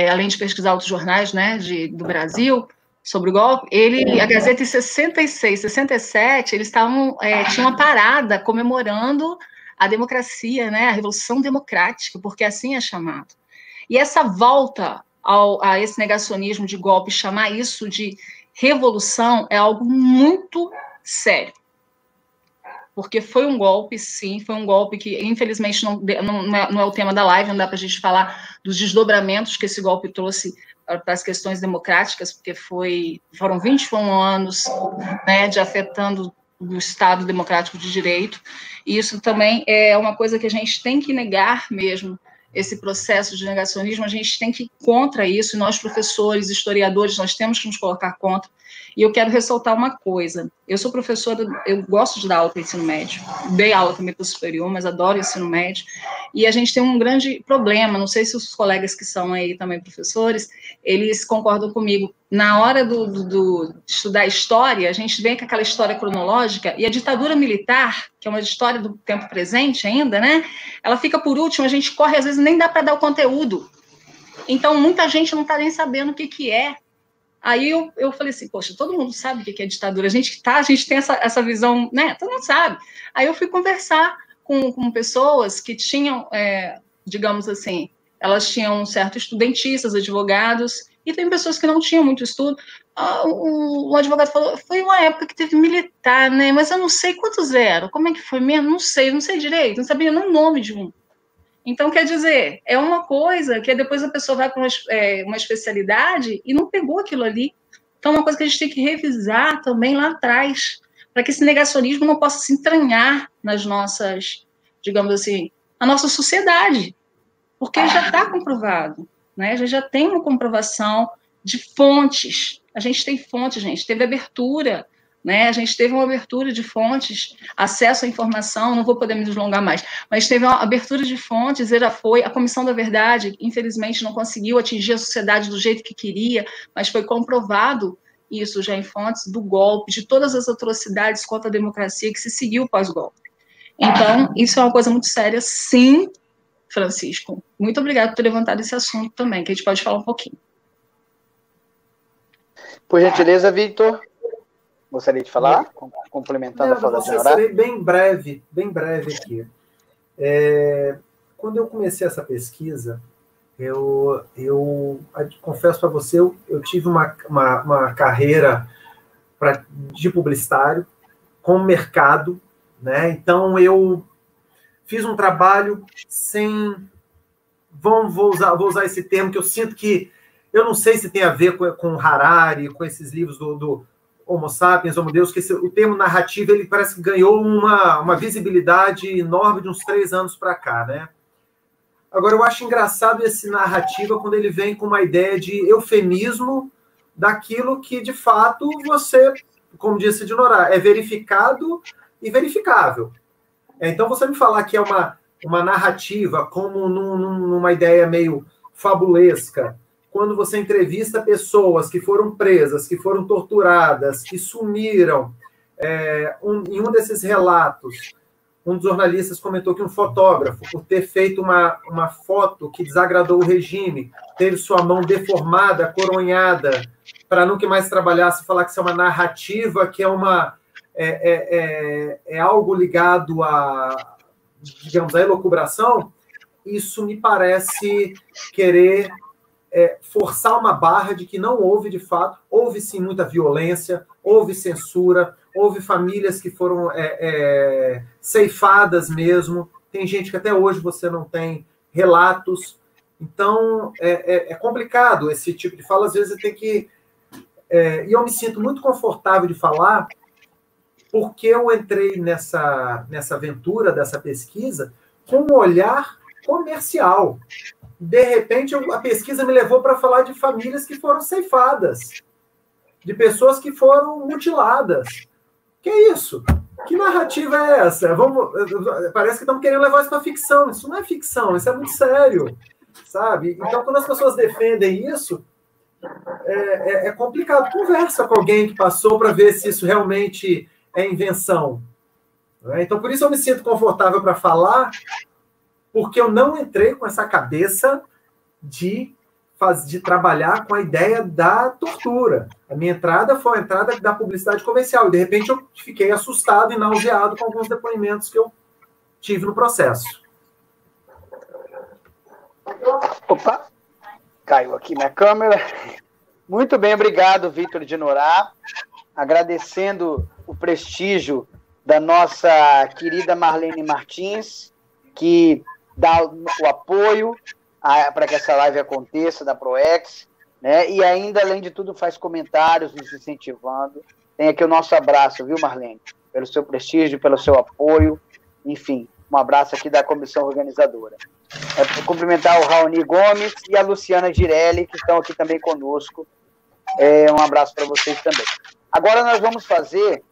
além de pesquisar outros jornais, né, do Brasil, sobre o golpe, a Gazeta em 66, 67, eles tinham uma parada comemorando a democracia, né, a Revolução Democrática, porque assim é chamado. E essa volta a esse negacionismo de golpe, chamar isso de revolução, é algo muito sério. Porque foi um golpe, sim, foi um golpe que, infelizmente, não é o tema da live, não dá para a gente falar dos desdobramentos que esse golpe trouxe para as questões democráticas, porque foram 21 anos, né, de afetando o Estado democrático de direito, e isso também é uma coisa que a gente tem que negar mesmo, esse processo de negacionismo, a gente tem que ir contra isso, e nós, professores, historiadores, nós temos que nos colocar contra. E eu quero ressaltar uma coisa, eu sou professora, eu gosto de dar aula para o ensino médio, dei aula também para o superior, mas adoro o ensino médio, e a gente tem um grande problema, não sei se os colegas que são aí também professores, eles concordam comigo, na hora de estudar história, a gente vem com aquela história cronológica, e a ditadura militar, que é uma história do tempo presente ainda, né, ela fica por último, a gente corre, às vezes nem dá para dar o conteúdo, então muita gente não está nem sabendo o que é. Aí eu falei assim, poxa, todo mundo sabe o que é ditadura, a gente tem essa visão, né, todo mundo sabe. Aí eu fui conversar com pessoas que tinham, digamos assim, elas tinham um certo estudentistas, advogados, e tem pessoas que não tinham muito estudo. O advogado falou, foi uma época que teve militar, né, mas eu não sei quantos eram, como é que foi mesmo, não sei direito, não sabia nem o nome de um. Então, quer dizer, é uma coisa que depois a pessoa vai para uma especialidade e não pegou aquilo ali. Então, é uma coisa que a gente tem que revisar também lá atrás, para que esse negacionismo não possa se entranhar nas nossas, digamos assim, na nossa sociedade, porque já está comprovado, né? A gente já tem uma comprovação de fontes. A gente tem fontes, gente, teve abertura, né? A gente teve uma abertura de fontes, acesso à informação, não vou poder me deslongar mais, mas teve uma abertura de fontes, a Comissão da Verdade, infelizmente, não conseguiu atingir a sociedade do jeito que queria, mas foi comprovado isso já em fontes do golpe, de todas as atrocidades contra a democracia que se seguiu pós-golpe. Então, isso é uma coisa muito séria, sim, Francisco. Muito obrigada por ter levantado esse assunto também, que a gente pode falar um pouquinho. Por gentileza, Vitor. Gostaria de falar, complementando a fala da senhora? Serei bem breve aqui. Quando eu comecei essa pesquisa, eu confesso para você, eu tive uma carreira de publicitário com mercado, né? Então eu fiz um trabalho sem... Vou usar esse termo que eu sinto que... Eu não sei se tem a ver com Harari, com esses livros do Homo sapiens, Homo Deus, que o termo narrativa ele parece que ganhou uma visibilidade enorme de uns 3 anos para cá, né? Agora, eu acho engraçado esse narrativa quando ele vem com uma ideia de eufemismo daquilo que, de fato, você, como disse de Norá, é verificado e verificável. Então, você me falar que é uma narrativa como numa ideia meio fabulesca, quando você entrevista pessoas que foram presas, que foram torturadas, que sumiram, em um desses relatos, um dos jornalistas comentou que um fotógrafo, por ter feito uma foto que desagradou o regime, teve sua mão deformada, coronhada, para nunca mais trabalhasse, falar que isso é uma narrativa, que é algo ligado a, digamos, a elucubração, isso me parece querer forçar uma barra de que não houve, de fato, houve sim muita violência, houve censura, houve famílias que foram ceifadas mesmo, tem gente que até hoje você não tem relatos. Então, é complicado esse tipo de fala, às vezes você tem que... e eu me sinto muito confortável de falar, porque eu entrei nessa aventura dessa pesquisa com um olhar comercial. De repente, a pesquisa me levou para falar de famílias que foram ceifadas, de pessoas que foram mutiladas. Que é isso? Que narrativa é essa? Parece que estamos querendo levar isso para ficção. Isso não é ficção, isso é muito sério, sabe? Então, quando as pessoas defendem isso, é complicado. Conversa com alguém que passou para ver se isso realmente é invenção. Então, por isso eu me sinto confortável para falar, porque eu não entrei com essa cabeça de trabalhar com a ideia da tortura. A minha entrada foi a entrada da publicidade comercial. E, de repente, eu fiquei assustado e nauseado com alguns depoimentos que eu tive no processo. Opa! Caiu aqui minha câmera. Muito bem, obrigado, Vitor de Norá. Agradecendo o prestígio da nossa querida Marlene Martins, que dá o apoio para que essa live aconteça, da ProEx, né? E ainda, além de tudo, faz comentários nos incentivando. Tem aqui o nosso abraço, viu, Marlene? Pelo seu prestígio, pelo seu apoio. Enfim, um abraço aqui da comissão organizadora. Cumprimentar o Raoni Gomes e a Luciana Girelli, que estão aqui também conosco. Um abraço para vocês também. Agora nós vamos fazer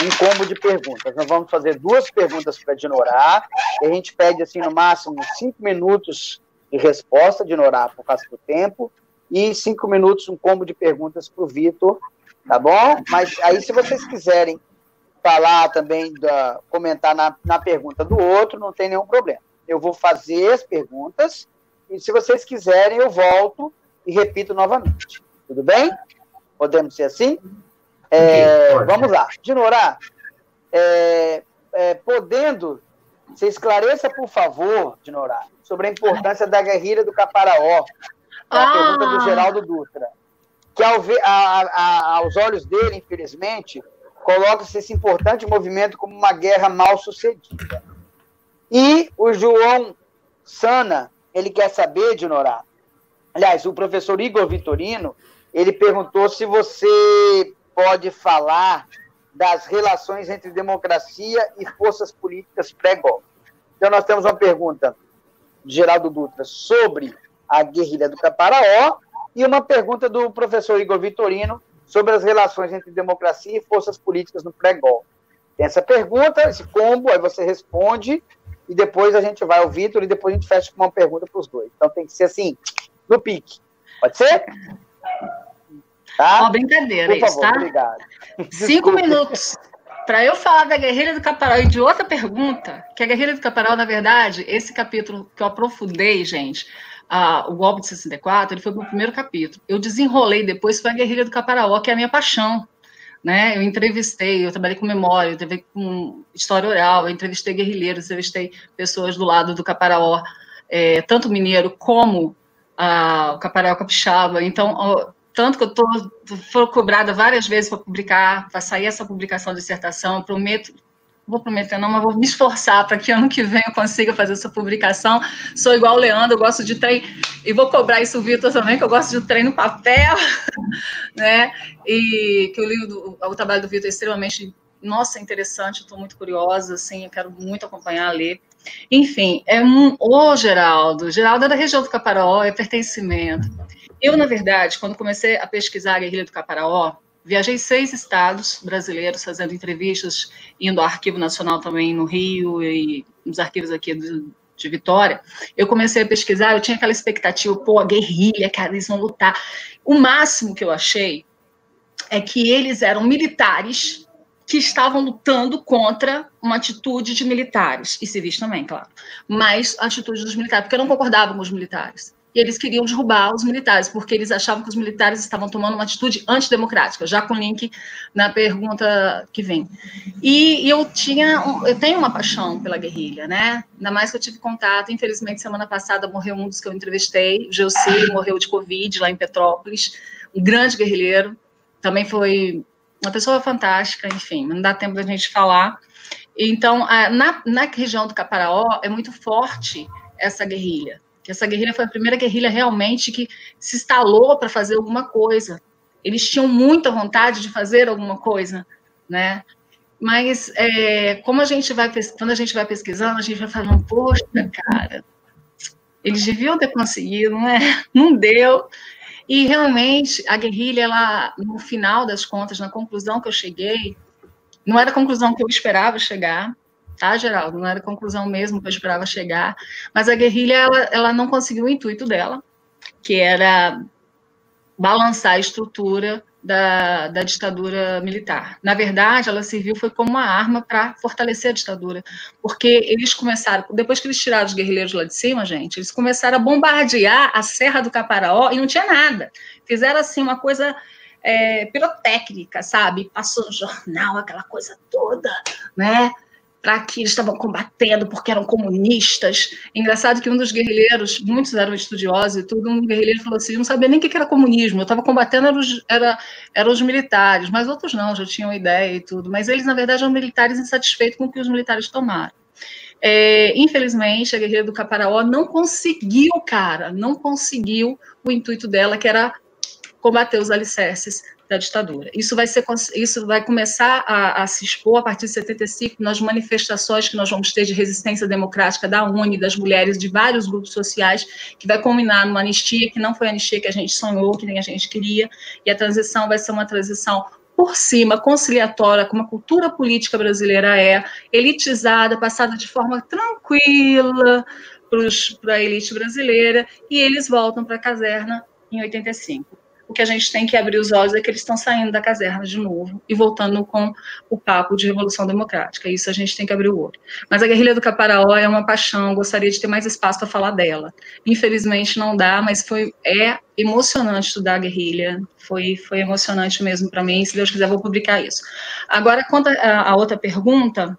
um combo de perguntas. Nós vamos fazer 2 perguntas para a Dinorá, e a gente pede, assim, no máximo, 5 minutos de resposta, Dinorá, por causa do tempo, e 5 minutos, um combo de perguntas para o Vitor, tá bom? Mas aí, se vocês quiserem falar também, comentar na pergunta do outro, não tem nenhum problema. Eu vou fazer as perguntas, e se vocês quiserem, eu volto e repito novamente. Tudo bem? Podemos ser assim? Vamos lá. Dinorá, podendo, você esclareça, por favor, Dinorá, sobre a importância da guerrilha do Caparaó, a pergunta do Geraldo Dutra, que aos olhos dele, infelizmente, coloca-se esse importante movimento como uma guerra mal sucedida. E o João Sana, ele quer saber, Dinorá, aliás, o professor Igor Vitorino, ele perguntou se você pode falar das relações entre democracia e forças políticas pré-golpe. Então, nós temos uma pergunta de Geraldo Dutra sobre a guerrilha do Caparaó e uma pergunta do professor Igor Vitorino sobre as relações entre democracia e forças políticas no pré-golpe. Tem essa pergunta, esse combo, aí você responde e depois a gente vai ao Vitor e depois a gente fecha com uma pergunta para os dois. Então, tem que ser assim, no pique. Pode ser? Tá? Brincadeira, por favor, isso, tá? Obrigado. 5 minutos para eu falar da Guerrilha do Caparaó e de outra pergunta, que a Guerrilha do Caparaó, na verdade, esse capítulo que eu aprofundei, gente, o golpe de 64, ele foi o primeiro capítulo. Eu desenrolei depois, foi a Guerrilha do Caparaó, que é a minha paixão, né? Eu entrevistei, eu trabalhei com memória, eu trabalhei com história oral, eu entrevistei guerrilheiros, entrevistei pessoas do lado do Caparaó, tanto mineiro como o Caparaó capixaba. Então, tanto que eu fui cobrada várias vezes para publicar, para sair essa publicação de dissertação, prometo, vou prometer não, mas vou me esforçar para que ano que vem eu consiga fazer essa publicação. Sou igual o Leandro, eu gosto de trem, e vou cobrar isso o Vitor também, que eu gosto de trem no papel, né? E que o trabalho do Vitor é extremamente, nossa, interessante, estou muito curiosa, assim, eu quero muito acompanhar, ler. Enfim, Geraldo é da região do Caparaó, é pertencimento. Eu, na verdade, quando comecei a pesquisar a Guerrilha do Caparaó, viajei 6 estados brasileiros fazendo entrevistas, indo ao Arquivo Nacional também no Rio e nos arquivos aqui de Vitória. Eu comecei a pesquisar, eu tinha aquela expectativa, a guerrilha, cara, eles vão lutar. O máximo que eu achei é que eles eram militares que estavam lutando contra uma atitude de militares, e civis também, claro, mas a atitude dos militares, porque eu não concordava com os militares. E eles queriam derrubar os militares, porque eles achavam que os militares estavam tomando uma atitude antidemocrática, já com link na pergunta que vem. E eu tenho uma paixão pela guerrilha, né? Ainda mais que eu tive contato, infelizmente, semana passada morreu um dos que eu entrevistei, o Gelsi, morreu de Covid lá em Petrópolis, um grande guerrilheiro, também foi uma pessoa fantástica, enfim, não dá tempo da gente falar. Então, na região do Caparaó, é muito forte essa guerrilha, que essa guerrilha foi a primeira guerrilha realmente que se instalou para fazer alguma coisa. Eles tinham muita vontade de fazer alguma coisa, né? Mas quando a gente vai pesquisando, a gente vai falando, poxa, cara, eles deviam ter conseguido, né? Não deu. E realmente a guerrilha, ela, no final das contas, na conclusão que eu cheguei, não era a conclusão que eu esperava chegar, tá, Geraldo? Não era a conclusão mesmo que eu esperava chegar, mas a guerrilha, ela não conseguiu o intuito dela, que era balançar a estrutura da ditadura militar. Na verdade, ela serviu foi como uma arma para fortalecer a ditadura, porque eles começaram, depois que eles tiraram os guerrilheiros lá de cima, gente, eles começaram a bombardear a Serra do Caparaó e não tinha nada. Fizeram, assim, uma coisa pirotécnica, sabe? Passou no jornal, aquela coisa toda, né? Para que eles estavam combatendo porque eram comunistas. Engraçado que um dos guerrilheiros, muitos eram estudiosos e tudo, um guerrilheiro falou assim, eu não sabia nem o que era comunismo, eu estava combatendo eram os militares, mas outros não, já tinham ideia e tudo, mas eles, na verdade, eram militares insatisfeitos com o que os militares tomaram. Infelizmente, a guerrilha do Caparaó não conseguiu, não conseguiu o intuito dela, que era combater os alicerces da ditadura. Isso vai começar a se expor a partir de 75 nas manifestações que nós vamos ter de resistência democrática da UNE, das mulheres, de vários grupos sociais, que vai culminar numa anistia, que não foi a anistia que a gente sonhou, que nem a gente queria, e a transição vai ser uma transição por cima, conciliatória, como a cultura política brasileira elitizada, passada de forma tranquila para a elite brasileira, e eles voltam para a caserna em 85. O que a gente tem que abrir os olhos é que eles estão saindo da caserna de novo e voltando com o papo de revolução democrática. Isso a gente tem que abrir o olho. Mas a guerrilha do Caparaó é uma paixão, gostaria de ter mais espaço para falar dela. Infelizmente não dá, mas é emocionante estudar a guerrilha, foi emocionante mesmo para mim, se Deus quiser vou publicar isso. Agora, quanto a outra pergunta,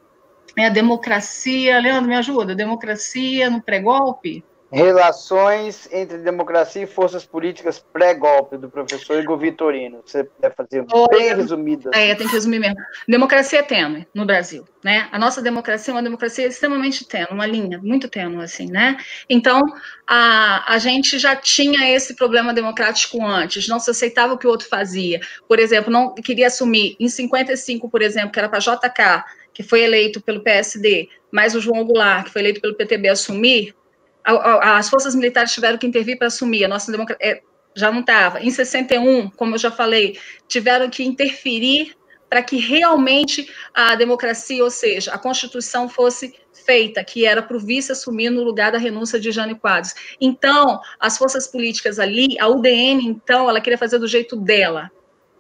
é a democracia, Leandro, me ajuda, democracia no pré-golpe? Relações entre democracia e forças políticas pré-golpe, do professor Igor Vitorino. Você deve fazer bem resumido. Tem que resumir mesmo. Democracia é tênue no Brasil, né? A nossa democracia é uma democracia extremamente tênue, uma linha muito tênue, assim, né? Então, a gente já tinha esse problema democrático antes, não se aceitava o que o outro fazia. Por exemplo, não queria assumir, em 55, por exemplo, que era para JK, que foi eleito pelo PSD, mais o João Goulart, que foi eleito pelo PTB, assumir, as forças militares tiveram que intervir para assumir, a nossa democracia já não estava. Em 61, como eu já falei, tiveram que interferir para que realmente a democracia, ou seja, a Constituição fosse feita, que era para o vice assumir no lugar da renúncia de Jânio Quadros. Então, as forças políticas ali, a UDN, então, ela queria fazer do jeito dela.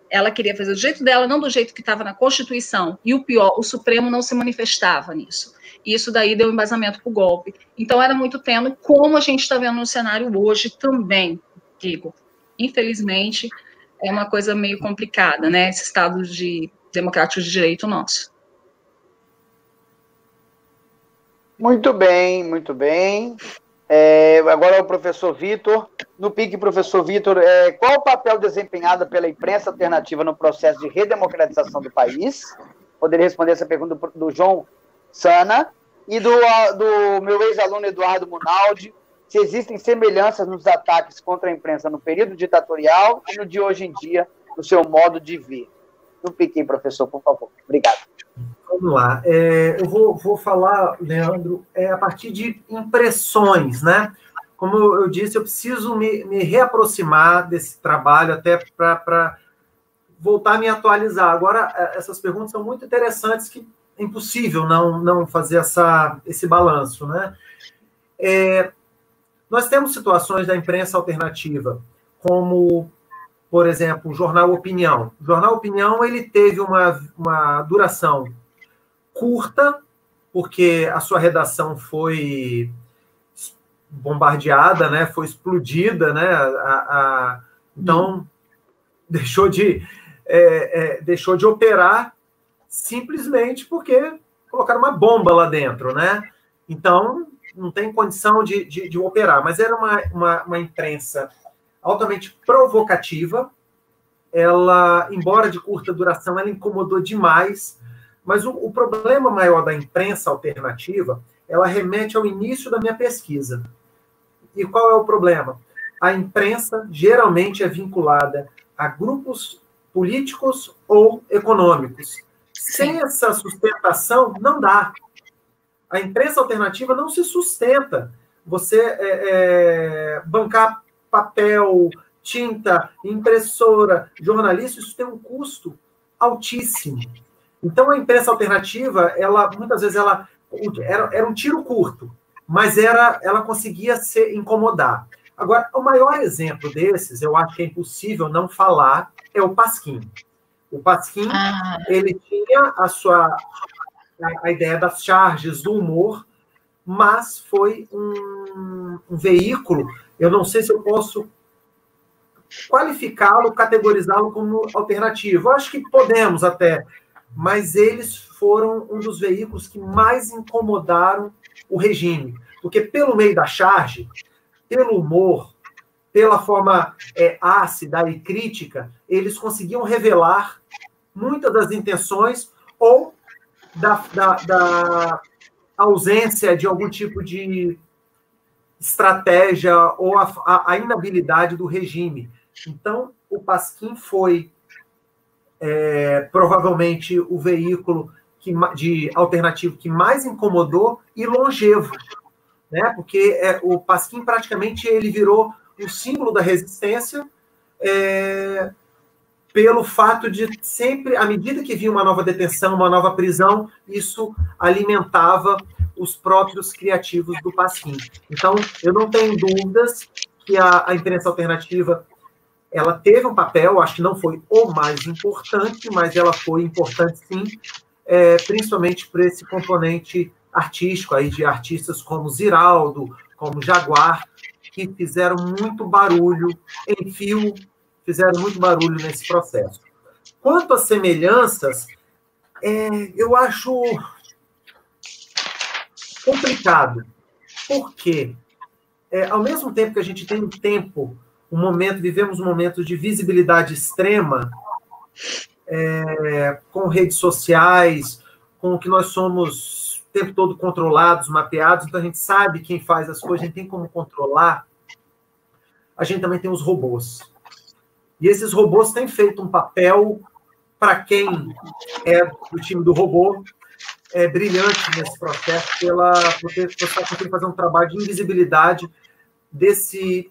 Ela queria fazer do jeito dela, não do jeito que estava na Constituição. E o pior, o Supremo não se manifestava nisso. E isso daí deu embasamento para o golpe. Então, era muito tênue, como a gente está vendo no cenário hoje também, digo. Infelizmente, é uma coisa meio complicada, né? Esse Estado democrático de direito nosso. Muito bem, muito bem. Agora é o professor Vitor. No pique, professor Vitor, qual o papel desempenhado pela imprensa alternativa no processo de redemocratização do país? Poderia responder essa pergunta do João Sana e do meu ex-aluno Eduardo Munaldi, se existem semelhanças nos ataques contra a imprensa no período ditatorial e no de hoje em dia, no seu modo de ver. No pique, professor, por favor. Obrigado. Vamos lá. Eu vou falar, Leandro, a partir de impressões, né? Como eu disse, eu preciso me reaproximar desse trabalho até para voltar a me atualizar. Agora, essas perguntas são muito interessantes, que é impossível não fazer esse balanço, né? Nós temos situações da imprensa alternativa, como, por exemplo, o Jornal Opinião. O Jornal Opinião ele teve uma duração curta, porque a sua redação foi bombardeada, né? Foi explodida, né? Então, deixou de operar simplesmente porque colocaram uma bomba lá dentro, né? Então, não tem condição de operar. Mas era uma imprensa altamente provocativa, ela, embora de curta duração, ela incomodou demais, mas o problema maior da imprensa alternativa, ela remete ao início da minha pesquisa. E qual é o problema? A imprensa geralmente é vinculada a grupos políticos ou econômicos. Sem essa sustentação, não dá. A imprensa alternativa não se sustenta. Você bancar papel, tinta, impressora, jornalista, isso tem um custo altíssimo. Então, a imprensa alternativa, muitas vezes, era um tiro curto, mas ela conseguia se incomodar. Agora, o maior exemplo desses, eu acho que é impossível não falar, é o Pasquim. O Pasquim, ele tinha a ideia das charges do humor, mas foi um veículo, eu não sei se eu posso qualificá-lo, categorizá-lo como alternativo. Eu acho que podemos até, mas eles foram um dos veículos que mais incomodaram o regime, porque pelo meio da charge, pelo humor, pela forma ácida e crítica, eles conseguiam revelar muitas das intenções ou da ausência de algum tipo de estratégia ou a inabilidade do regime. Então, o Pasquim foi provavelmente o veículo de alternativo que mais incomodou e longevo, né? Porque o Pasquim praticamente ele virou um símbolo da resistência pelo fato de sempre, à medida que vinha uma nova detenção, uma nova prisão, isso alimentava os próprios criativos do Pasquim. Então, eu não tenho dúvidas que a imprensa alternativa ela teve um papel, acho que não foi o mais importante, mas ela foi importante sim, principalmente por esse componente artístico aí de artistas como Ziraldo, como Jaguar, que fizeram muito barulho em fio, fizeram muito barulho nesse processo. Quanto às semelhanças, eu acho complicado. Por quê? Ao mesmo tempo que a gente tem vivemos um momento de visibilidade extrema, com redes sociais, com o que nós somos o tempo todo controlados, mapeados, então a gente sabe quem faz as coisas, a gente tem como controlar. A gente também tem os robôs. E esses robôs têm feito um papel, para quem é do time do robô, brilhante nesse processo, por estar conseguindo fazer um trabalho de invisibilidade desse,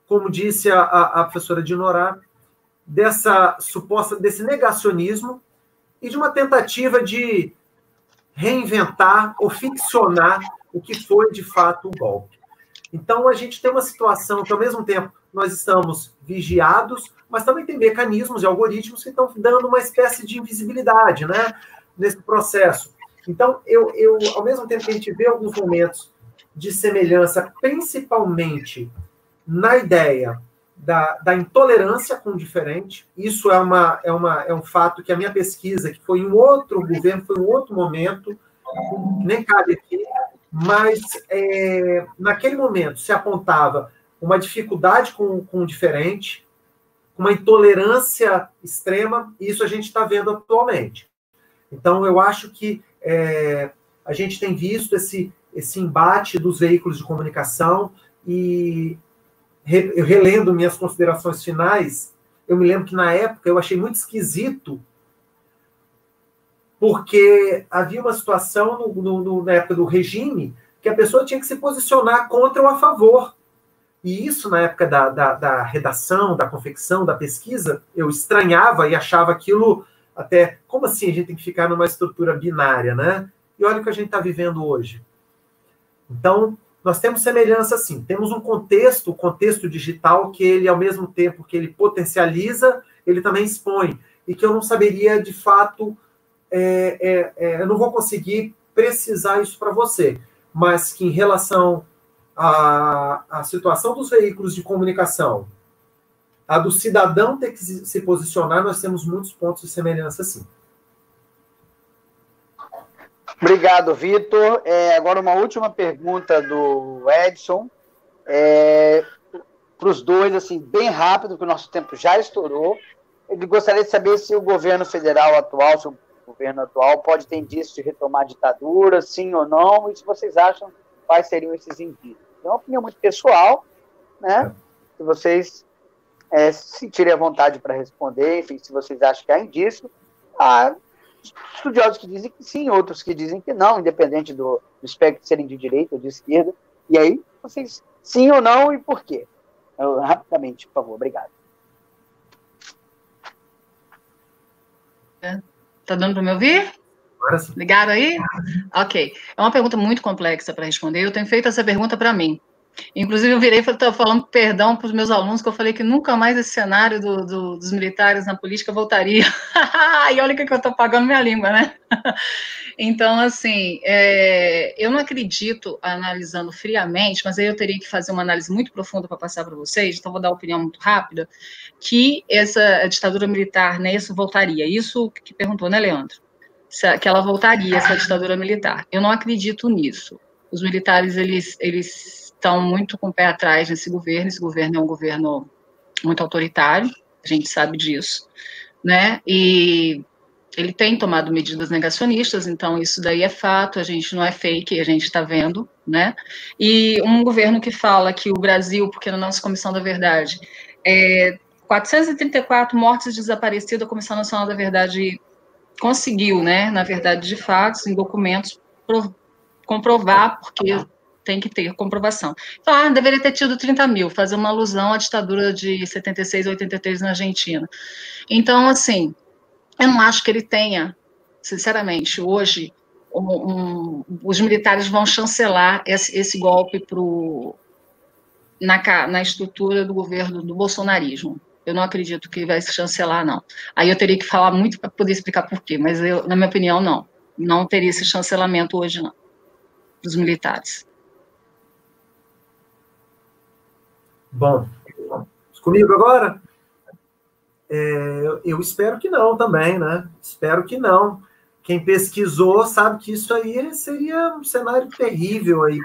como disse a professora Dinorá, desse negacionismo e de uma tentativa de reinventar ou ficcionar o que foi, de fato, o golpe. Então, a gente tem uma situação que, ao mesmo tempo, nós estamos vigiados, mas também tem mecanismos e algoritmos que estão dando uma espécie de invisibilidade, né, nesse processo. Então, ao mesmo tempo que a gente vê alguns momentos de semelhança, principalmente na ideia da intolerância com o diferente, isso é um fato que a minha pesquisa, que foi em outro governo, foi em outro momento, nem cabe aqui, mas naquele momento se apontava uma dificuldade com o diferente, uma intolerância extrema, e isso a gente está vendo atualmente. Então, eu acho que a gente tem visto esse embate dos veículos de comunicação e, eu relendo minhas considerações finais, eu me lembro que, na época, eu achei muito esquisito, porque havia uma situação na época do regime que a pessoa tinha que se posicionar contra ou a favor. E isso, na época da redação, da confecção, da pesquisa, eu estranhava e achava aquilo até... Como assim a gente tem que ficar numa estrutura binária, né? E olha o que a gente está vivendo hoje. Então, nós temos semelhança, sim. Temos um contexto, o contexto digital, que ele, ao mesmo tempo que ele potencializa, ele também expõe. E que eu não saberia, de fato... eu não vou conseguir precisar isso para você, mas que em relação à situação dos veículos de comunicação, a do cidadão ter que se posicionar, nós temos muitos pontos de semelhança, sim. Obrigado, Vitor. Agora uma última pergunta do Edson. para os dois, assim, bem rápido, porque o nosso tempo já estourou. Eu gostaria de saber se o governo federal atual, se o governo atual pode ter indícios de retomar a ditadura, sim ou não, e se vocês acham quais seriam esses indícios. É uma opinião muito pessoal, né? Se vocês se sentirem à vontade para responder, enfim, se vocês acham que há indício, há estudiosos que dizem que sim, outros que dizem que não, independente do espectro de serem de direita ou de esquerda. E aí, vocês, sim ou não, e por quê? Rapidamente, por favor, obrigado. Tá dando para me ouvir? Ligaram aí? Ok. É uma pergunta muito complexa para responder. Eu tenho feito essa pergunta para mim. Inclusive, eu virei e estou falando perdão para os meus alunos, que eu falei que nunca mais esse cenário dos militares na política voltaria. E olha que eu estou pagando minha língua, né? Então, assim, eu não acredito, analisando friamente, mas aí eu teria que fazer uma análise muito profunda para passar para vocês, então vou dar uma opinião muito rápida, que essa ditadura militar, né, isso voltaria. Isso que perguntou, né, Leandro? Que ela voltaria, essa ditadura militar. Eu não acredito nisso. Os militares, eles estão muito com o pé atrás nesse governo. Esse governo é um governo muito autoritário, a gente sabe disso, né? E ele tem tomado medidas negacionistas, então isso daí é fato, a gente não é fake, a gente está vendo, né? E um governo que fala que o Brasil, porque na nossa Comissão da Verdade, 434 mortes e desaparecidos, a Comissão Nacional da Verdade conseguiu, né, na verdade, de fatos, em documentos, comprovar, porque tem que ter comprovação. Então, deveria ter tido 30 mil, fazer uma alusão à ditadura de 76 a 83 na Argentina. Então, assim, eu não acho que ele tenha, sinceramente, hoje, os militares vão chancelar esse golpe na estrutura do governo do bolsonarismo. Eu não acredito que vai se chancelar, não. Aí eu teria que falar muito para poder explicar por quê, mas eu, na minha opinião, não. Não teria esse chancelamento hoje, não, dos militares. Bom, comigo agora? Eu espero que não também, né? Espero que não. Quem pesquisou sabe que isso aí seria um cenário terrível aí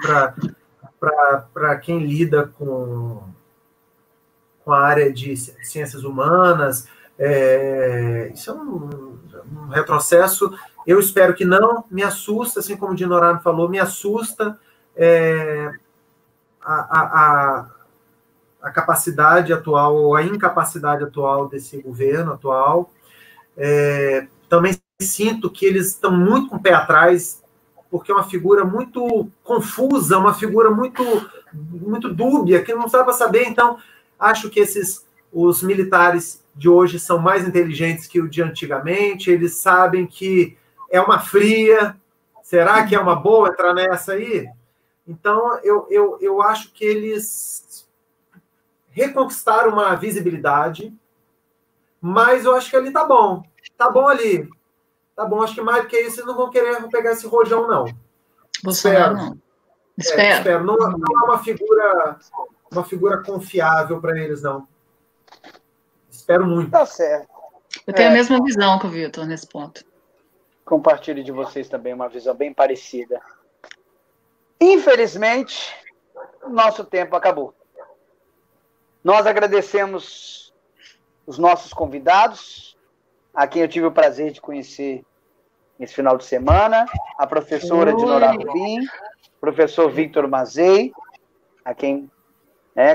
para quem lida com a área de ciências humanas. Isso é um retrocesso. Eu espero que não. Me assusta, assim como o Dinorano falou, me assusta a capacidade atual, ou a incapacidade atual desse governo atual. Também sinto que eles estão muito com o pé atrás, porque é uma figura muito confusa, uma figura muito, muito dúbia, que não sabe saber. Então, acho que os militares de hoje são mais inteligentes que o de antigamente, eles sabem que é uma fria. Será que é uma boa entrar nessa aí? Então, eu acho que eles reconquistaram uma visibilidade, mas eu acho que ali tá bom ali. Tá bom, acho que mais do que isso, eles não vão querer pegar esse rojão, não. Bolsonaro, não. Espero. Não é uma figura confiável para eles, não. Espero muito. Tá certo. Eu tenho a mesma visão que o Vitor nesse ponto. Compartilho de vocês também uma visão bem parecida. Infelizmente, o nosso tempo acabou. Nós agradecemos os nossos convidados, a quem eu tive o prazer de conhecer nesse final de semana, a professora Dinora Rubim, professor Victor Mazei, a quem,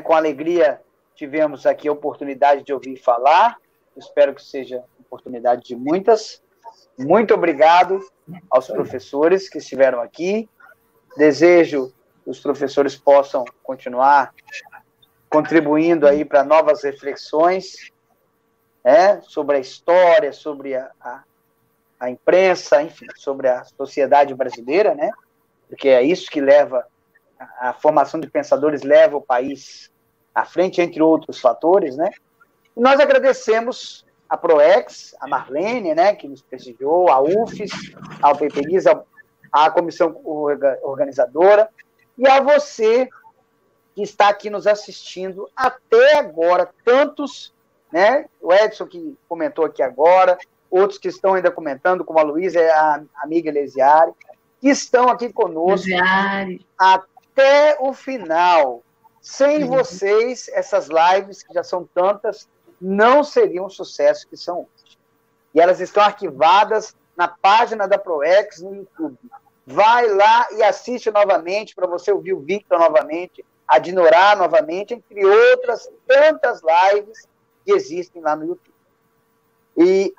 com alegria, tivemos aqui a oportunidade de ouvir falar. Espero que seja oportunidade de muitas. Muito obrigado aos professores que estiveram aqui. Desejo que os professores possam continuar contribuindo aí para novas reflexões, sobre a história, sobre a imprensa, enfim, sobre a sociedade brasileira, né? Porque é isso que leva, a formação de pensadores leva o país à frente, entre outros fatores, né? E nós agradecemos a PROEX, a Marlene, né, que nos prestigiou, a UFES, a UPPIS, a comissão organizadora, e a você que está aqui nos assistindo até agora, tantos, né, o Edson que comentou aqui agora, outros que estão ainda comentando, como a Luísa e a amiga Elesiária, que estão aqui conosco até o final. Sem vocês, essas lives, que já são tantas, não seriam o sucesso que são hoje. E elas estão arquivadas na página da ProEx no YouTube. Vai lá e assiste novamente, para você ouvir o Victor novamente, a Dinorá novamente, entre outras tantas lives que existem lá no YouTube. E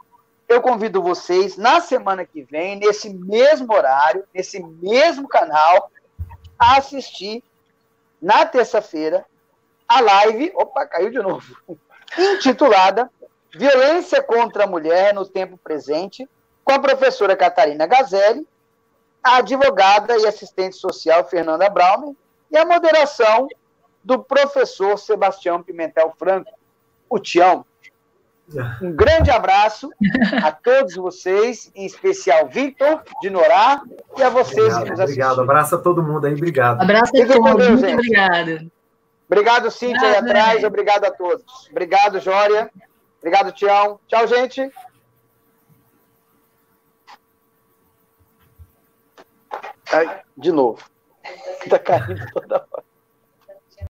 eu convido vocês, na semana que vem, nesse mesmo horário, nesse mesmo canal, a assistir, na terça-feira, a live, opa, caiu de novo, intitulada Violência contra a Mulher no Tempo Presente, com a professora Catarina Gazelli, a advogada e assistente social Fernanda Brauman e a moderação do professor Sebastião Pimentel Franco, o Tião. Um grande abraço a todos vocês, em especial Victor, Dinorá, e a vocês que nos assistiram. Obrigado, abraço a todo mundo aí, obrigado. Abraço a todos, muito obrigada. Obrigado, Cíntia, aí atrás, obrigado a todos. Obrigado, Jória. Obrigado, Tião. Tchau, gente. Ai, de novo. Está caindo toda hora.